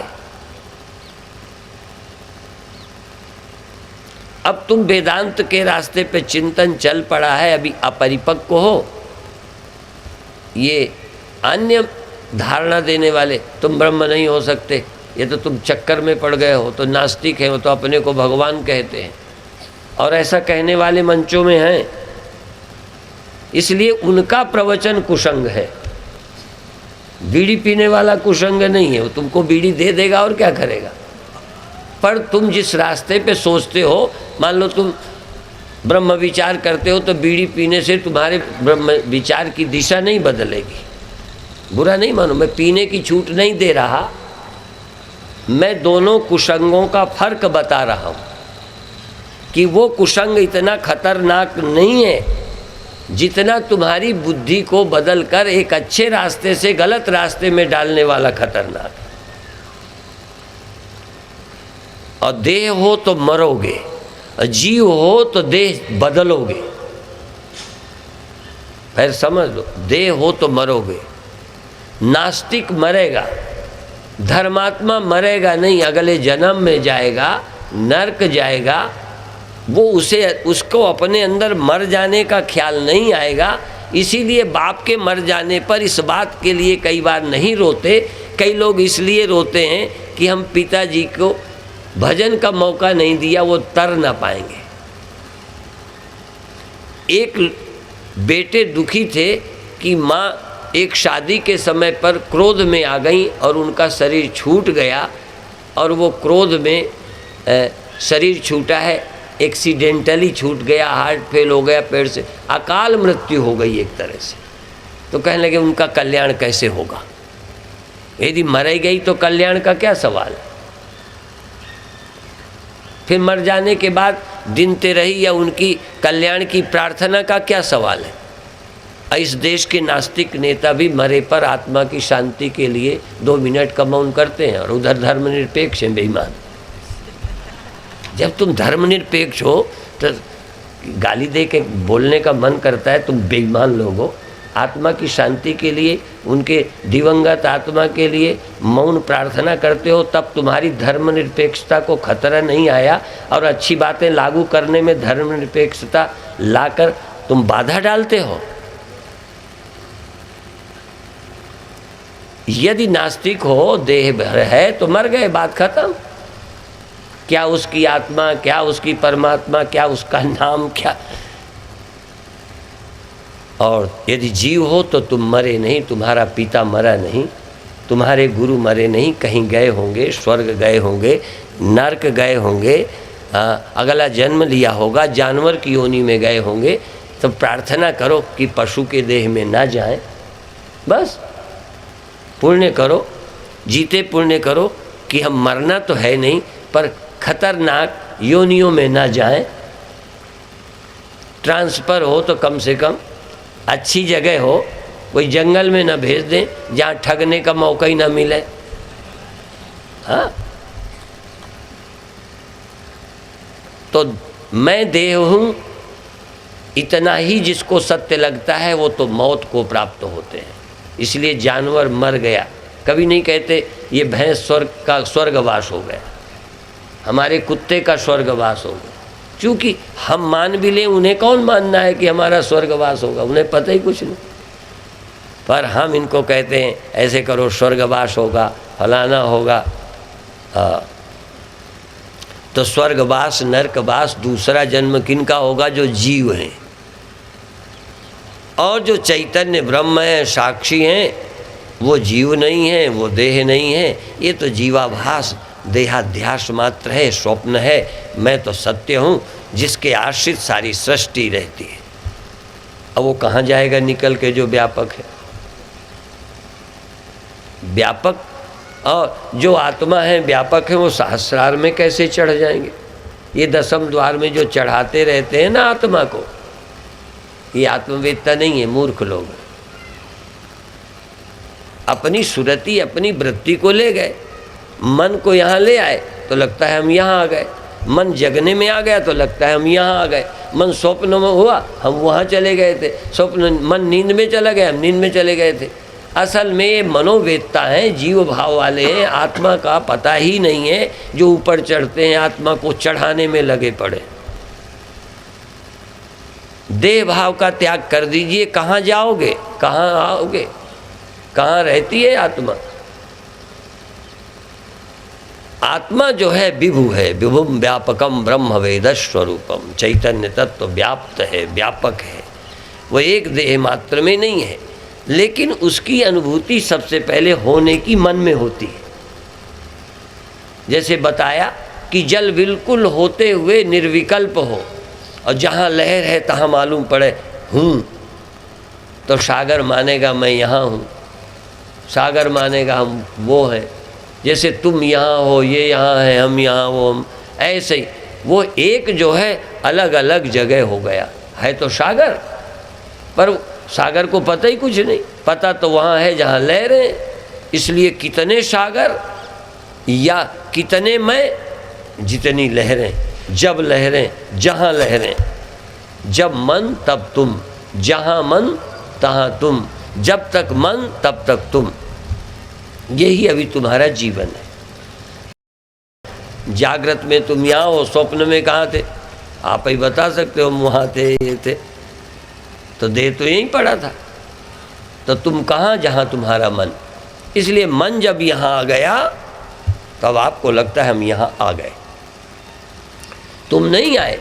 अब तुम वेदांत के रास्ते पे चिंतन चल पड़ा है, अभी अपरिपक्व हो, ये अन्य धारणा देने वाले तुम ब्रह्म नहीं हो सकते, ये तो तुम चक्कर में पड़ गए हो, तो नास्तिक है, वो तो अपने को भगवान कहते हैं, और ऐसा कहने वाले मंचों में हैं, इसलिए उनका प्रवचन कुसंग है। बीड़ी पीने वाला कुसंग नहीं है, वो तुमको बीड़ी दे देगा और क्या करेगा। पर तुम जिस रास्ते पे सोचते हो, मान लो तुम ब्रह्म विचार करते हो, तो बीड़ी पीने से तुम्हारे ब्रह्म विचार की दिशा नहीं बदलेगी। बुरा नहीं मानो, मैं पीने की छूट नहीं दे रहा, मैं दोनों कुसंगों का फर्क बता रहा हूँ कि वो कुसंग इतना खतरनाक नहीं है जितना तुम्हारी बुद्धि को बदलकर एक अच्छे रास्ते से गलत रास्ते में डालने वाला खतरनाक। और देह हो तो मरोगे, जीव हो तो देह बदलोगे। फिर समझ लो, देह हो तो मरोगे। नास्तिक मरेगा, धर्मात्मा मरेगा नहीं, अगले जन्म में जाएगा, नरक जाएगा। वो उसको अपने अंदर मर जाने का ख्याल नहीं आएगा, इसीलिए बाप के मर जाने पर इस बात के लिए कई बार नहीं रोते। कई लोग इसलिए रोते हैं कि हम पिताजी को भजन का मौका नहीं दिया, वो तर ना पाएंगे। एक बेटे दुखी थे कि माँ एक शादी के समय पर क्रोध में आ गई और उनका शरीर छूट गया, और वो क्रोध में शरीर छूटा है, एक्सीडेंटली छूट गया, हार्ट फेल हो गया, पेट से अकाल मृत्यु हो गई एक तरह से। तो कहने लगे उनका कल्याण कैसे होगा, यदि मर गई तो कल्याण का क्या सवाल है। फिर मर जाने के बाद दिनते रही या उनकी कल्याण की प्रार्थना का क्या सवाल है। इस देश के नास्तिक नेता भी मरे पर आत्मा की शांति के लिए 2 मिनट का मौन करते हैं, और उधर धर्मनिरपेक्ष हैं बेईमान। जब तुम धर्मनिरपेक्ष हो तो गाली दे के बोलने का मन करता है, तुम बेईमान लोग हो। आत्मा की शांति के लिए, उनके दिवंगत आत्मा के लिए मौन प्रार्थना करते हो, तब तुम्हारी धर्मनिरपेक्षता को खतरा नहीं आया, और अच्छी बातें लागू करने में धर्मनिरपेक्षता लाकर तुम बाधा डालते हो। यदि नास्तिक हो, देह भर है, तो मर गए, बात खत्म। क्या उसकी आत्मा, क्या उसकी परमात्मा, क्या उसका नाम, क्या। और यदि जीव हो तो तुम मरे नहीं, तुम्हारा पिता मरा नहीं, तुम्हारे गुरु मरे नहीं, कहीं गए होंगे, स्वर्ग गए होंगे, नरक गए होंगे, अगला जन्म लिया होगा, जानवर की योनि में गए होंगे। तो प्रार्थना करो कि पशु के देह में ना जाएं, बस पुण्य करो, जीते पुण्य करो कि हम मरना तो है नहीं, पर खतरनाक योनियों में ना जाएं। ट्रांसफ़र हो तो कम से कम अच्छी जगह हो, कोई जंगल में ना भेज दें जहाँ ठगने का मौका ही ना मिले। हाँ, तो मैं देह हूँ, इतना ही जिसको सत्य लगता है वो तो मौत को प्राप्त होते हैं। इसलिए जानवर मर गया कभी नहीं कहते ये भैंस स्वर्ग का स्वर्गवास हो गया, हमारे कुत्ते का स्वर्गवास हो गया। क्योंकि हम मान भी लें, उन्हें कौन मानना है कि हमारा स्वर्गवास होगा, उन्हें पता ही कुछ नहीं। पर हम इनको कहते हैं ऐसे करो स्वर्गवास होगा, फलाना होगा। तो स्वर्गवास नरकवास दूसरा जन्म किनका होगा? जो जीव हैं। और जो चैतन्य ब्रह्म है, साक्षी हैं, वो जीव नहीं है, वो देह नहीं है। ये तो जीवाभास देहाध्यास मात्र है, स्वप्न है। मैं तो सत्य हूँ जिसके आश्रित सारी सृष्टि रहती है। अब वो कहाँ जाएगा निकल के जो व्यापक है? व्यापक और जो आत्मा है व्यापक है, वो सहस्रार में कैसे चढ़ जाएंगे? ये दसम द्वार में जो चढ़ाते रहते हैं ना आत्मा को, ये आत्मवेदता नहीं है, मूर्ख लोग। अपनी सुरति अपनी वृत्ति को ले गए, मन को यहाँ ले आए तो लगता है हम यहाँ आ गए, मन जगने में आ गया तो लगता है हम यहाँ आ गए, मन स्वप्न में हुआ हम वहाँ चले गए थे, स्वप्न मन नींद में चला गया हम नींद में चले गए थे। असल में ये मनोवेदता है, जीव भाव वाले हैं, आत्मा का पता ही नहीं है, जो ऊपर चढ़ते हैं आत्मा को चढ़ाने में लगे पड़े। देह भाव का त्याग कर दीजिए, कहाँ जाओगे, कहाँ आओगे, कहाँ रहती है आत्मा? आत्मा जो है विभु है, विभुम व्यापकम ब्रह्म वेद स्वरूपम। चैतन्य तत्व व्याप्त है, व्यापक है, वो एक देह मात्र में नहीं है। लेकिन उसकी अनुभूति सबसे पहले होने की मन में होती है। जैसे बताया कि जल बिल्कुल होते हुए निर्विकल्प हो और जहाँ लहर है तहाँ मालूम पड़े हूँ, तो सागर मानेगा मैं यहाँ हूँ, सागर मानेगा हम वो हैं। जैसे तुम यहाँ हो, ये यहाँ है, हम यहाँ वो हम, ऐसे ही वो एक जो है अलग अलग जगह हो गया है तो सागर, पर सागर को पता ही कुछ नहीं। पता तो वहाँ है जहाँ लहरें। इसलिए कितने सागर या कितने मैं, जितनी लहरें, जब लहरें जहाँ लहरें, जब मन तब तुम, जहाँ मन तहाँ तुम, जब तक मन तब तक तुम। यही अभी तुम्हारा जीवन है। जागृत में तुम यहाँ हो, स्वप्न में कहाँ थे? आप ही बता सकते हो, हम वहाँ थे, ये थे, तो देह तो यहीं पड़ा था। तो तुम कहाँ? जहाँ तुम्हारा मन। इसलिए मन जब यहाँ आ गया तब आपको लगता है हम यहाँ आ गए, तुम नहीं आए।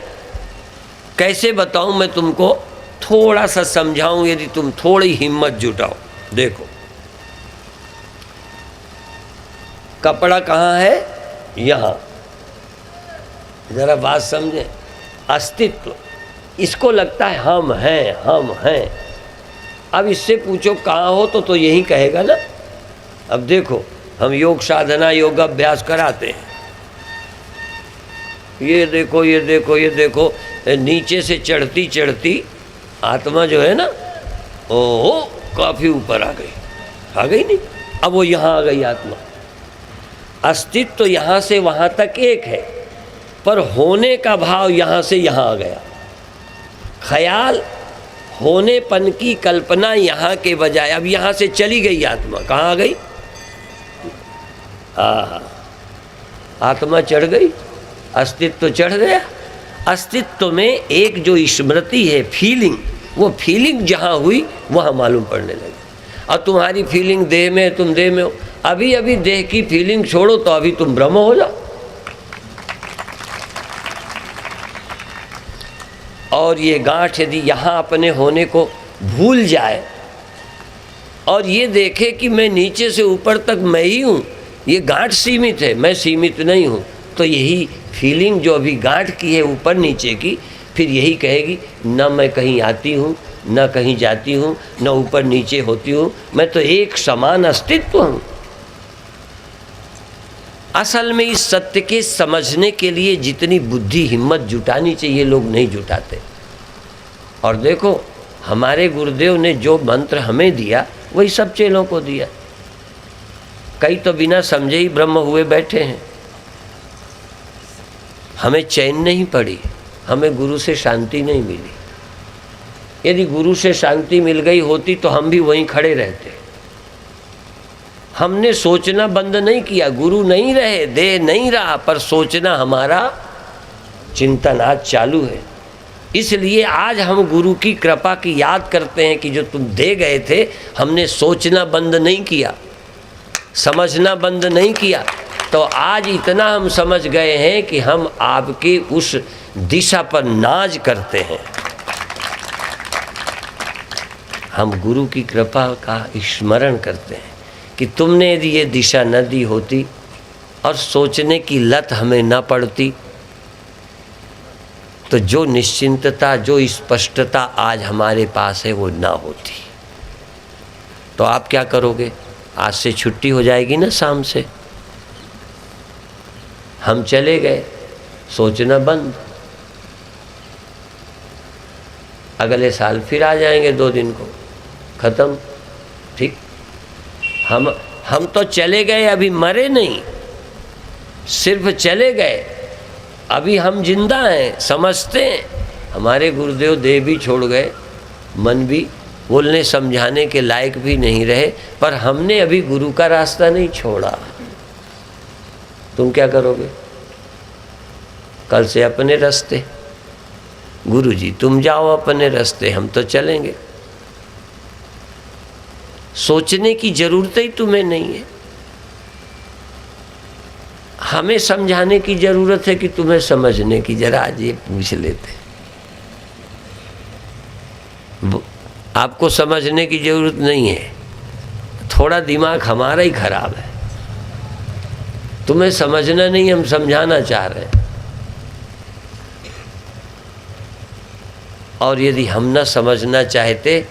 कैसे बताऊँ मैं तुमको? थोड़ा सा समझाऊँ, यदि तुम थोड़ी हिम्मत जुटाओ। देखो कपड़ा कहाँ है? यहाँ। जरा बात समझें। अस्तित्व, इसको लगता है हम हैं, हम हैं। अब इससे पूछो कहाँ हो तो यही कहेगा ना। अब देखो हम योग साधना योगाभ्यास कराते हैं, ये देखो ये देखो ये देखो, नीचे से चढ़ती चढ़ती आत्मा जो है ना, ओहो काफ़ी ऊपर आ गई नहीं। अब वो यहाँ आ गई आत्मा। अस्तित्व तो यहाँ से वहाँ तक एक है, पर होने का भाव यहाँ से यहाँ आ गया। ख्याल होनेपन की कल्पना यहाँ के बजाय अब यहाँ से चली गई आत्मा। कहाँ आ गई? आत्मा चढ़ गई, अस्तित्व चढ़ गया। अस्तित्व में एक जो स्मृति है, फीलिंग, वो फीलिंग जहाँ हुई वहाँ मालूम पड़ने लगी। और तुम्हारी फीलिंग देह में, तुम देह में हो। अभी अभी देह की फीलिंग छोड़ो तो अभी तुम ब्रह्म हो जाओ। और ये गांठ यदि यहाँ अपने होने को भूल जाए और ये देखे कि मैं नीचे से ऊपर तक मैं ही हूँ, ये गांठ सीमित है, मैं सीमित नहीं हूँ, तो यही फीलिंग जो अभी गांठ की है ऊपर नीचे की, फिर यही कहेगी न मैं कहीं आती हूँ, न कहीं जाती हूँ, न ऊपर नीचे होती हूँ, मैं तो एक समान अस्तित्व हूँ। असल में इस सत्य के समझने के लिए जितनी बुद्धि हिम्मत जुटानी चाहिए लोग नहीं जुटाते। और देखो हमारे गुरुदेव ने जो मंत्र हमें दिया वही सब चेलों को दिया। कई तो बिना समझे ही ब्रह्म हुए बैठे हैं। हमें चैन नहीं पड़ी, हमें गुरु से शांति नहीं मिली। यदि गुरु से शांति मिल गई होती तो हम भी वहीं खड़े रहते। हमने सोचना बंद नहीं किया, गुरु नहीं रहे, देह नहीं रहा, पर सोचना हमारा चिंतन आज चालू है। इसलिए आज हम गुरु की कृपा की याद करते हैं कि जो तुम दे गए थे, हमने सोचना बंद नहीं किया, समझना बंद नहीं किया। तो आज इतना हम समझ गए हैं कि हम आपकी उस दिशा पर नाज करते हैं। हम गुरु की कृपा का स्मरण करते हैं कि तुमने यदि ये दिशा न दी होती और सोचने की लत हमें न पड़ती, तो जो निश्चिंतता, जो स्पष्टता आज हमारे पास है वो ना होती। तो आप क्या करोगे? आज से छुट्टी हो जाएगी ना, शाम से हम चले गए, सोचना बंद। अगले साल फिर आ जाएंगे 2 दिन को, खत्म, ठीक। हम तो चले गए, अभी मरे नहीं, सिर्फ चले गए। अभी हम जिंदा हैं, समझते हैं। हमारे गुरुदेव देह भी छोड़ गए, मन भी बोलने समझाने के लायक भी नहीं रहे, पर हमने अभी गुरु का रास्ता नहीं छोड़ा। तुम क्या करोगे? कल से अपने रास्ते, गुरु जी तुम जाओ अपने रास्ते, हम तो चलेंगे। सोचने की जरूरत ही तुम्हें नहीं है, हमें समझाने की जरूरत है कि तुम्हें समझने की। जरा आज ये पूछ लेते, आपको समझने की जरूरत नहीं है, थोड़ा दिमाग हमारा ही खराब है। तुम्हें समझना नहीं, हम समझाना चाह रहे हैं। और यदि हम न समझना चाहते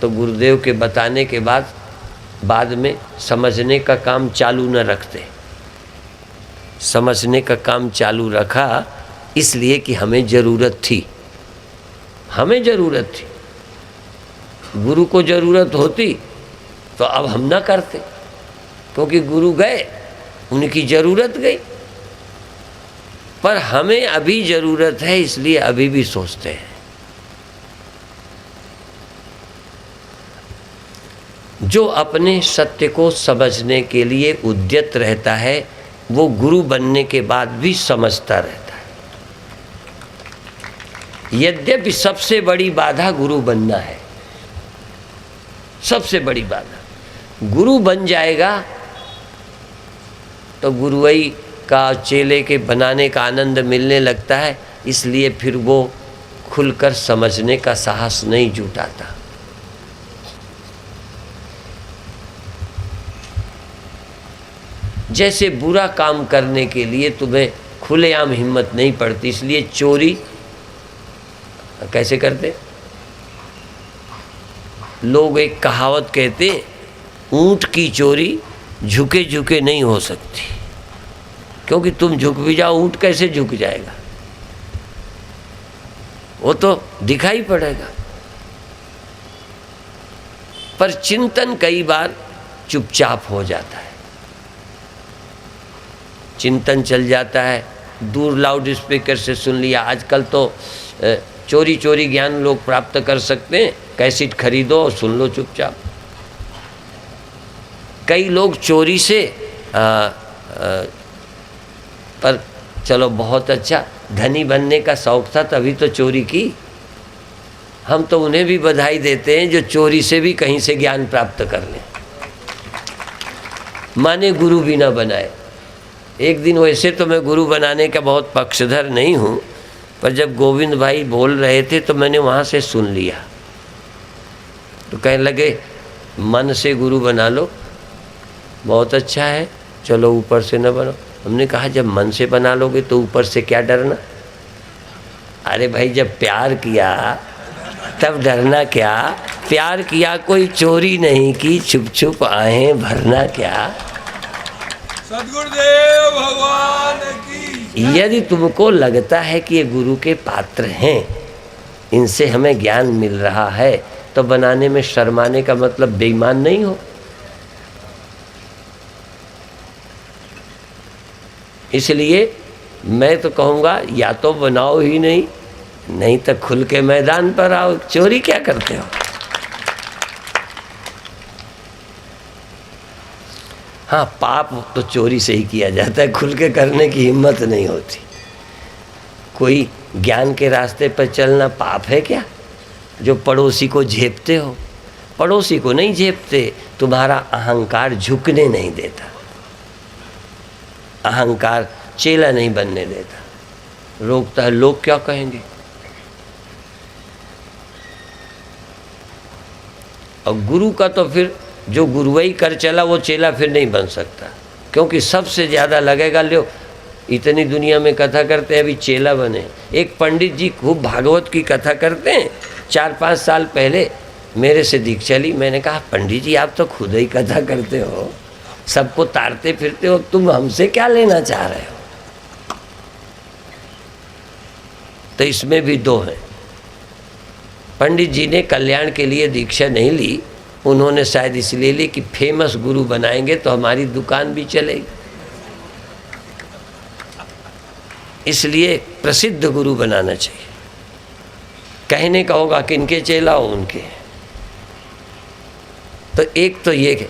तो गुरुदेव के बताने के बाद में समझने का काम चालू न रखते। समझने का काम चालू रखा इसलिए कि हमें ज़रूरत थी, हमें ज़रूरत थी। गुरु को ज़रूरत होती तो अब हम ना करते, क्योंकि गुरु गए, उनकी ज़रूरत गई। पर हमें अभी ज़रूरत है, इसलिए अभी भी सोचते हैं। जो अपने सत्य को समझने के लिए उद्यत रहता है, वो गुरु बनने के बाद भी समझता रहता है। यद्यपि सबसे बड़ी बाधा गुरु बनना है, सबसे बड़ी बाधा। गुरु बन जाएगा तो गुरुवई का, चेले के बनाने का आनंद मिलने लगता है, इसलिए फिर वो खुलकर समझने का साहस नहीं जुटाता। जैसे बुरा काम करने के लिए तुम्हें खुलेआम हिम्मत नहीं पड़ती, इसलिए चोरी कैसे करते? लोग एक कहावत कहते, ऊंट की चोरी झुके झुके नहीं हो सकती, क्योंकि तुम झुक भी जाओ, ऊंट कैसे झुक जाएगा? वो तो दिखाई पड़ेगा। पर चिंतन कई बार चुपचाप हो जाता है, चिंतन चल जाता है, दूर लाउड स्पीकर से सुन लिया। आजकल तो चोरी चोरी ज्ञान लोग प्राप्त कर सकते हैं, कैसेट खरीदो और सुन लो चुपचाप। कई लोग चोरी से पर चलो बहुत अच्छा, धनी बनने का शौक था तभी तो चोरी की। हम तो उन्हें भी बधाई देते हैं जो चोरी से भी कहीं से ज्ञान प्राप्त कर लें, माने गुरु भी ना बनाए। एक दिन, वैसे तो मैं गुरु बनाने का बहुत पक्षधर नहीं हूँ, पर जब गोविंद भाई बोल रहे थे तो मैंने वहाँ से सुन लिया। तो कहने लगे मन से गुरु बना लो, बहुत अच्छा है, चलो ऊपर से न बनो। हमने कहा जब मन से बना लोगे तो ऊपर से क्या डरना? अरे भाई जब प्यार किया तब डरना क्या? प्यार किया कोई चोरी नहीं की, छुप छुप आहें भरना क्या? सद्गुरुदेव भगवान की। यदि तुमको लगता है कि ये गुरु के पात्र हैं, इनसे हमें ज्ञान मिल रहा है, तो बनाने में शर्माने का मतलब बेईमान नहीं हो। इसलिए मैं तो कहूँगा या तो बनाओ ही नहीं, नहीं तो खुल के मैदान पर आओ, चोरी क्या करते हो? हाँ, पाप तो चोरी से ही किया जाता है, खुल के करने की हिम्मत नहीं होती। कोई ज्ञान के रास्ते पर चलना पाप है क्या? जो पड़ोसी को झेपते हो, पड़ोसी को नहीं झेपते, तुम्हारा अहंकार झुकने नहीं देता, अहंकार चेला नहीं बनने देता, रोकता है। लोग क्या कहेंगे? और गुरु का तो फिर जो गुरुवाई कर चला वो चेला फिर नहीं बन सकता, क्योंकि सबसे ज़्यादा लगेगा लो इतनी दुनिया में कथा करते हैं, अभी चेला बने। एक पंडित जी खूब भागवत की कथा करते हैं, 4-5 साल पहले मेरे से दीक्षा ली। मैंने कहा पंडित जी आप तो खुद ही कथा करते हो, सबको तारते फिरते हो, तुम हमसे क्या लेना चाह रहे हो? तो इसमें भी दो हैं। पंडित जी ने कल्याण के लिए दीक्षा नहीं ली, उन्होंने शायद इसलिए ली कि फेमस गुरु बनाएंगे तो हमारी दुकान भी चलेगी, इसलिए प्रसिद्ध गुरु बनाना चाहिए। कहने का होगा कि इनके चेला हो उनके। तो एक तो ये है,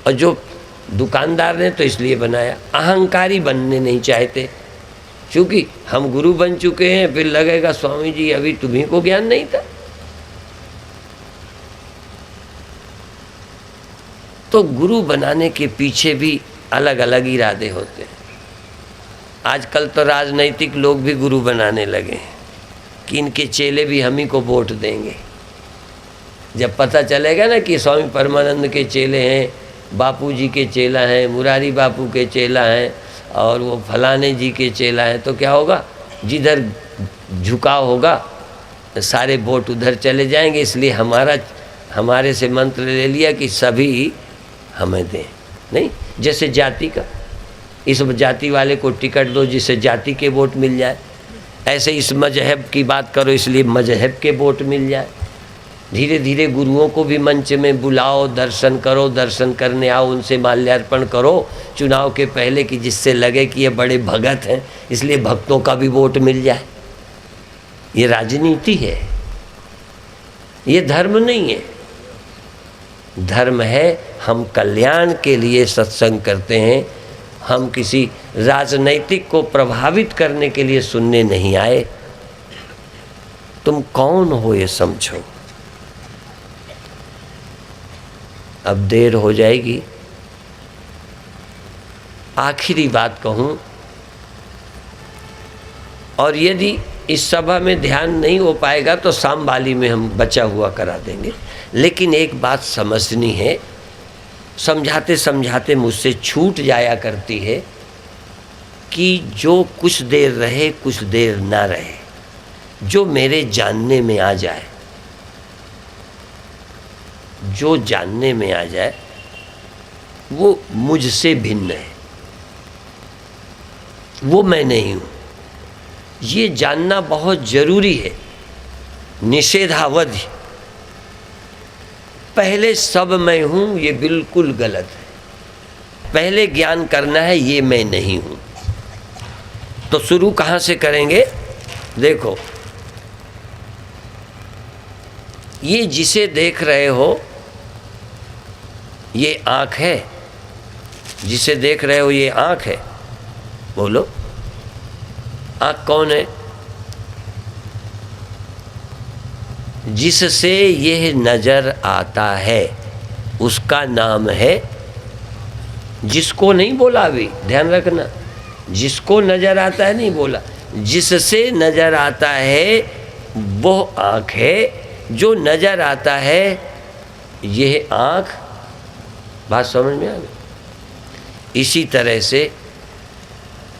और जो दुकानदार ने तो इसलिए बनाया, अहंकारी बनने नहीं चाहते, क्योंकि हम गुरु बन चुके हैं, फिर लगेगा स्वामी जी अभी तुम्हीं को ज्ञान नहीं था। तो गुरु बनाने के पीछे भी अलग अलग इरादे होते हैं। आजकल तो राजनीतिक लोग भी गुरु बनाने लगे हैं कि इनके चेले भी हम ही को वोट देंगे। जब पता चलेगा ना कि स्वामी परमानंद के चेले हैं, बापू जी के चेला हैं, मुरारी बापू के चेला हैं और वो फलाने जी के चेला हैं, तो क्या होगा? जिधर झुकाव होगा सारे वोट उधर चले जाएंगे। इसलिए हमारे से मंत्र ले लिया कि सभी हमें दें। नहीं, जैसे जाति का, इस जाति वाले को टिकट दो जिससे जाति के वोट मिल जाए, ऐसे इस मजहब की बात करो इसलिए मजहब के वोट मिल जाए। धीरे धीरे गुरुओं को भी मंच में बुलाओ, दर्शन करो, दर्शन करने आओ, उनसे माल्यार्पण करो चुनाव के पहले, कि जिससे लगे कि ये बड़े भगत हैं, इसलिए भक्तों का भी वोट मिल जाए। ये राजनीति है, ये धर्म नहीं है। धर्म है हम कल्याण के लिए सत्संग करते हैं, हम किसी राजनैतिक को प्रभावित करने के लिए सुनने नहीं आए। तुम कौन हो ये समझो। अब देर हो जाएगी, आखिरी बात कहूँ, और यदि इस सभा में ध्यान नहीं हो पाएगा तो शाम वाली में हम बचा हुआ करा देंगे। लेकिन एक बात समझनी है, समझाते समझाते मुझसे छूट जाया करती है, कि जो कुछ देर रहे कुछ देर ना रहे, जो मेरे जानने में आ जाए, जो जानने में आ जाए वो मुझसे भिन्न है, वो मैं नहीं हूँ। ये जानना बहुत जरूरी है। निषेधावधि, पहले सब मैं हूँ ये बिल्कुल गलत है। पहले ज्ञान करना है ये मैं नहीं हूँ। तो शुरू कहाँ से करेंगे? देखो, ये जिसे देख रहे हो ये आँख है, जिसे देख रहे हो ये आँख है। बोलो, आँख कौन है? जिससे यह नजर आता है उसका नाम है, जिसको नहीं बोला, अभी ध्यान रखना, जिसको नजर आता है नहीं बोला, जिससे नजर आता है वो आँख है। जो नजर आता है यह आँख। बात समझ में आ गई? इसी तरह से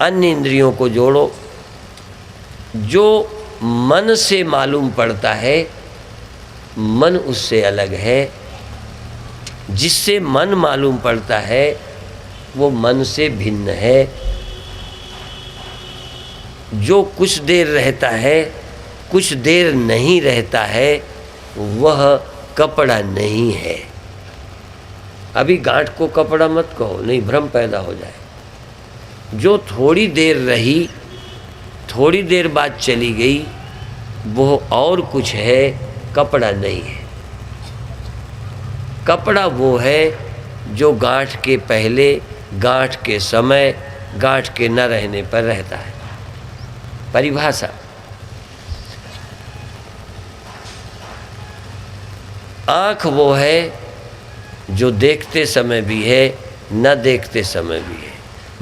अन्य इंद्रियों को जोड़ो। जो मन से मालूम पड़ता है मन उससे अलग है, जिससे मन मालूम पड़ता है वो मन से भिन्न है। जो कुछ देर रहता है कुछ देर नहीं रहता है वह कपड़ा नहीं है। अभी गांठ को कपड़ा मत कहो, नहीं भ्रम पैदा हो जाए। जो थोड़ी देर रही, थोड़ी देर बाद चली गई, वो और कुछ है, कपड़ा नहीं है। कपड़ा वो है जो गांठ के पहले, गांठ के समय, गांठ के न रहने पर रहता है। परिभाषा। आँख वो है जो देखते समय भी है, न देखते समय भी है।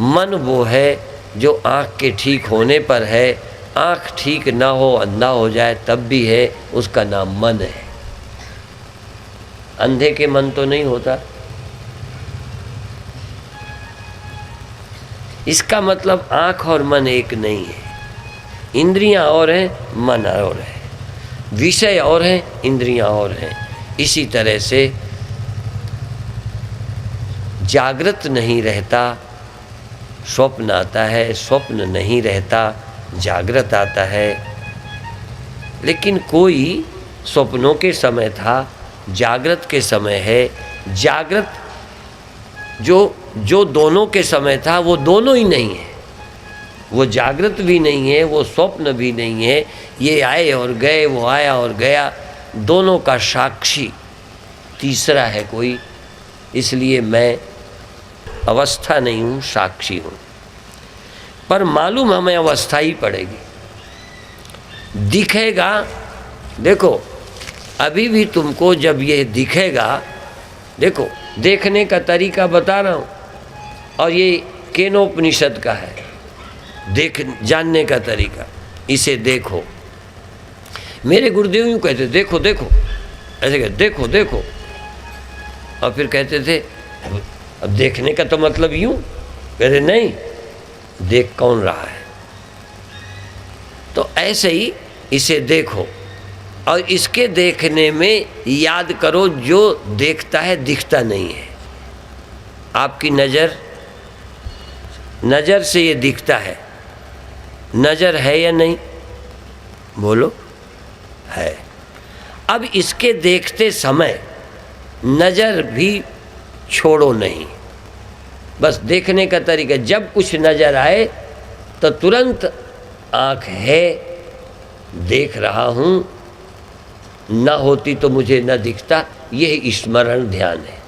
मन वो है जो आँख के ठीक होने पर है, आँख ठीक ना हो, अंधा हो जाए तब भी है, उसका नाम मन है। अंधे के मन तो नहीं होता। इसका मतलब आँख और मन एक नहीं है। इंद्रियां और हैं, मन और है, विषय और हैं, इंद्रियां और हैं। इसी तरह से जागृत नहीं रहता, स्वप्न आता है, स्वप्न नहीं रहता, जागृत आता है। लेकिन कोई स्वप्नों के समय था, जागृत के समय है। जागृत जो दोनों के समय था वो दोनों ही नहीं है। वो जागृत भी नहीं है, वो स्वप्न भी नहीं है। ये आए और गए, वो आया और गया, दोनों का साक्षी तीसरा है कोई। इसलिए मैं अवस्था नहीं हूँ, साक्षी हूँ। पर मालूम हमें अवस्था ही पड़ेगी। दिखेगा, देखो अभी भी तुमको जब ये दिखेगा, देखो देखने का तरीका बता रहा हूँ, और ये केनोपनिषद का है, जानने का तरीका। इसे देखो। मेरे गुरुदेव यूँ कहते, देखो देखो, ऐसे कहते देखो देखो, और फिर कहते थे अब देखने का तो मतलब यूँ, कहते नहीं, देख कौन रहा है। तो ऐसे ही इसे देखो, और इसके देखने में याद करो जो देखता है दिखता नहीं है। आपकी नज़र से ये दिखता है। नज़र है या नहीं? बोलो, है। अब इसके देखते समय नज़र भी छोड़ो नहीं। बस देखने का तरीका, जब कुछ नज़र आए तो तुरंत आँख है, देख रहा हूँ, न होती तो मुझे न दिखता। यह स्मरण ध्यान है।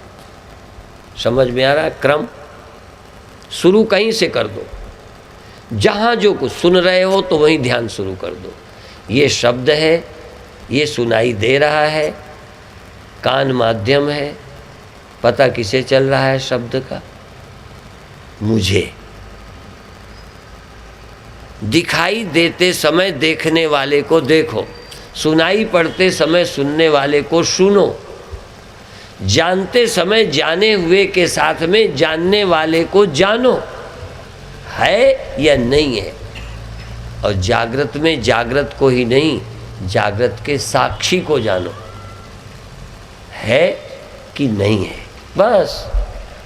समझ में आ रहा है क्रम? शुरू कहीं से कर दो। जहाँ जो कुछ सुन रहे हो तो वहीं ध्यान शुरू कर दो। ये शब्द है, ये सुनाई दे रहा है, कान माध्यम है। पता किसे चल रहा है शब्द का? मुझे। दिखाई देते समय देखने वाले को देखो, सुनाई पड़ते समय सुनने वाले को सुनो, जानते समय जाने हुए के साथ में जानने वाले को जानो, है या नहीं है। और जागृत में जागृत को ही नहीं, जागृत के साक्षी को जानो, है कि नहीं है, बस।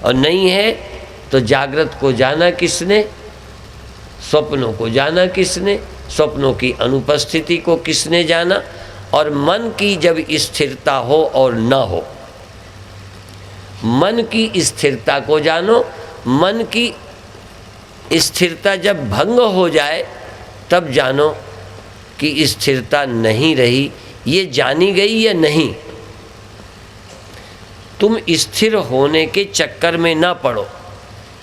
और नहीं है तो जागृत को जाना किसने? स्वप्नों को जाना किसने? स्वप्नों की अनुपस्थिति को किसने जाना? और मन की जब स्थिरता हो और न हो, मन की स्थिरता को जानो। मन की स्थिरता जब भंग हो जाए तब जानो कि स्थिरता नहीं रही। ये जानी गई या नहीं? तुम स्थिर होने के चक्कर में ना पड़ो।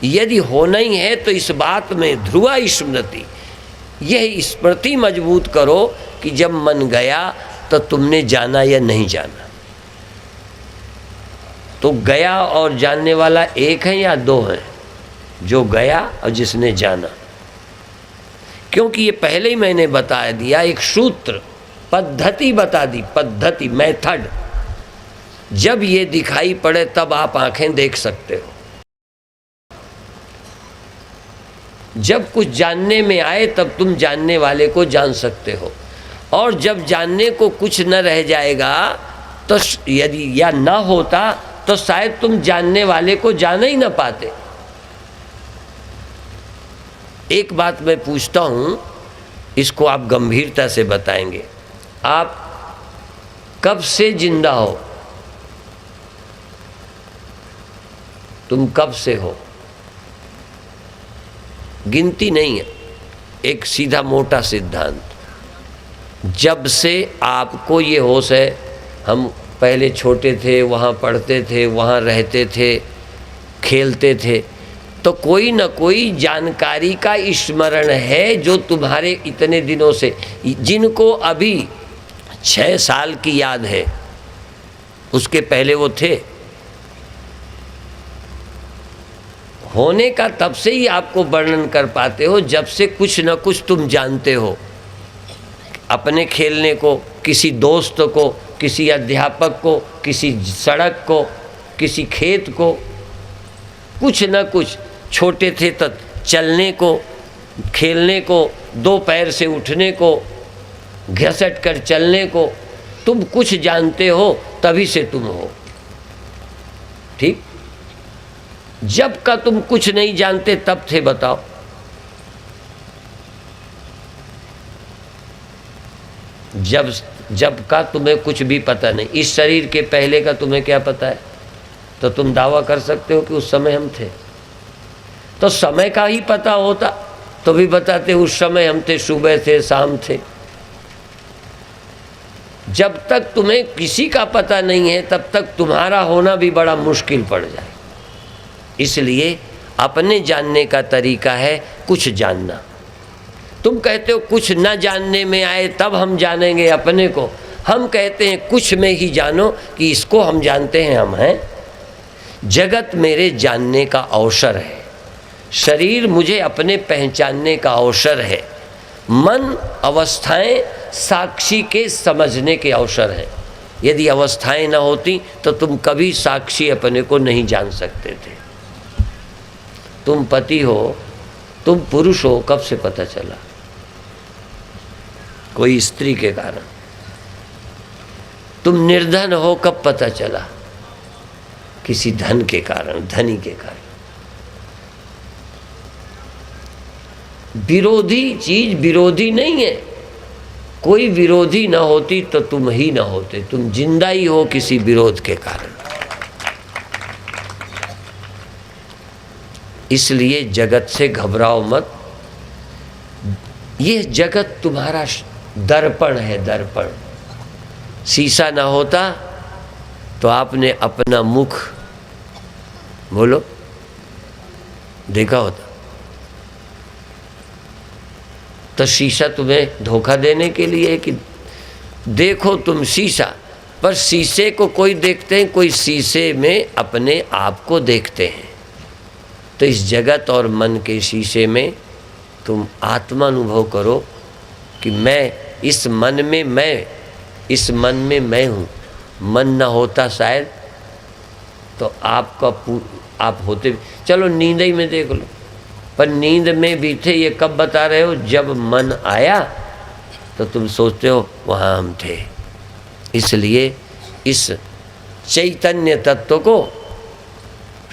यदि होना ही है तो इस बात में ध्रुवा स्मृति, यह स्मृति मजबूत करो कि जब मन गया तो तुमने जाना या नहीं जाना। तो गया और जानने वाला एक है या दो हैं? जो गया और जिसने जाना। क्योंकि ये पहले ही मैंने बता दिया, एक सूत्र, पद्धति बता दी, पद्धति, मेथड। जब ये दिखाई पड़े तब आप आंखें देख सकते हो। जब कुछ जानने में आए तब तुम जानने वाले को जान सकते हो। और जब जानने को कुछ न रह जाएगा तो यदि या ना होता तो शायद तुम जानने वाले को जान ही ना पाते। एक बात मैं पूछता हूँ, इसको आप गंभीरता से बताएंगे। आप कब से जिंदा हो? तुम कब से हो? गिनती नहीं है, एक सीधा मोटा सिद्धांत। जब से आपको ये होश है, हम पहले छोटे थे, वहाँ पढ़ते थे, वहाँ रहते थे, खेलते थे, तो कोई न कोई जानकारी का स्मरण है जो तुम्हारे इतने दिनों से, जिनको अभी 6 साल की याद है, उसके पहले वो थे। होने का तब से ही आपको वर्णन कर पाते हो जब से कुछ न कुछ तुम जानते हो। अपने खेलने को, किसी दोस्त को, किसी अध्यापक को, किसी सड़क को, किसी खेत को, कुछ न कुछ, छोटे थे तब चलने को, खेलने को, 2 पैर से उठने को, घसट कर चलने को, तुम कुछ जानते हो तभी से तुम हो। ठीक? जब का तुम कुछ नहीं जानते तब थे, बताओ। जब का तुम्हें कुछ भी पता नहीं, इस शरीर के पहले का तुम्हें क्या पता है? तो तुम दावा कर सकते हो कि उस समय हम थे। तो समय का ही पता होता तो भी बताते उस समय हम थे, सुबह थे, शाम थे। जब तक तुम्हें किसी का पता नहीं है तब तक तुम्हारा होना भी बड़ा मुश्किल पड़ जाए। इसलिए अपने जानने का तरीका है कुछ जानना। तुम कहते हो कुछ न जानने में आए तब हम जानेंगे अपने को। हम कहते हैं कुछ में ही जानो कि इसको हम जानते हैं, हम हैं। जगत मेरे जानने का अवसर है, शरीर मुझे अपने पहचानने का अवसर है, मन अवस्थाएं साक्षी के समझने के अवसर है। यदि अवस्थाएं न होती तो तुम कभी साक्षी अपने को नहीं जान सकते थे। तुम पति हो, तुम पुरुष हो, कब से पता चला? कोई स्त्री के कारण। तुम निर्धन हो, कब पता चला? किसी धन के कारण, धनी के कारण। विरोधी चीज विरोधी नहीं है। कोई विरोधी ना होती तो तुम ही ना होते, तुम जिंदा ही हो किसी विरोध के कारण। इसलिए जगत से घबराओ मत। ये जगत तुम्हारा दर्पण है, दर्पण। शीशा ना होता तो आपने अपना मुख, बोलो, देखा होता। तो शीशा तुम्हें धोखा देने के लिए है कि देखो तुम शीशा, पर शीशे को कोई देखते हैं, कोई शीशे में अपने आप को देखते हैं। तो इस जगत और मन के शीशे में तुम आत्मा अनुभव करो कि मैं इस मन में, मैं इस मन में मैं हूँ। मन न होता शायद तो आपका आप होते, चलो नींद ही में देख लो, पर नींद में भी थे। ये कब बता रहे हो? जब मन आया तो तुम सोचते हो वहाँ हम थे। इसलिए इस चैतन्य तत्व को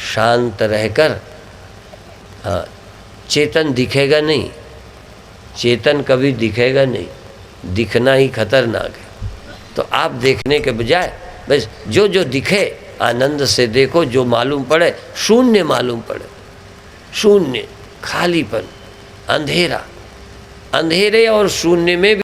शांत रहकर, हाँ, चेतन दिखेगा नहीं, चेतन कभी दिखेगा नहीं, दिखना ही खतरनाक है। तो आप देखने के बजाय बस जो जो दिखे आनंद से देखो। जो मालूम पड़े शून्य मालूम पड़े, शून्य, खालीपन, अंधेरा। अंधेरे और शून्य में भी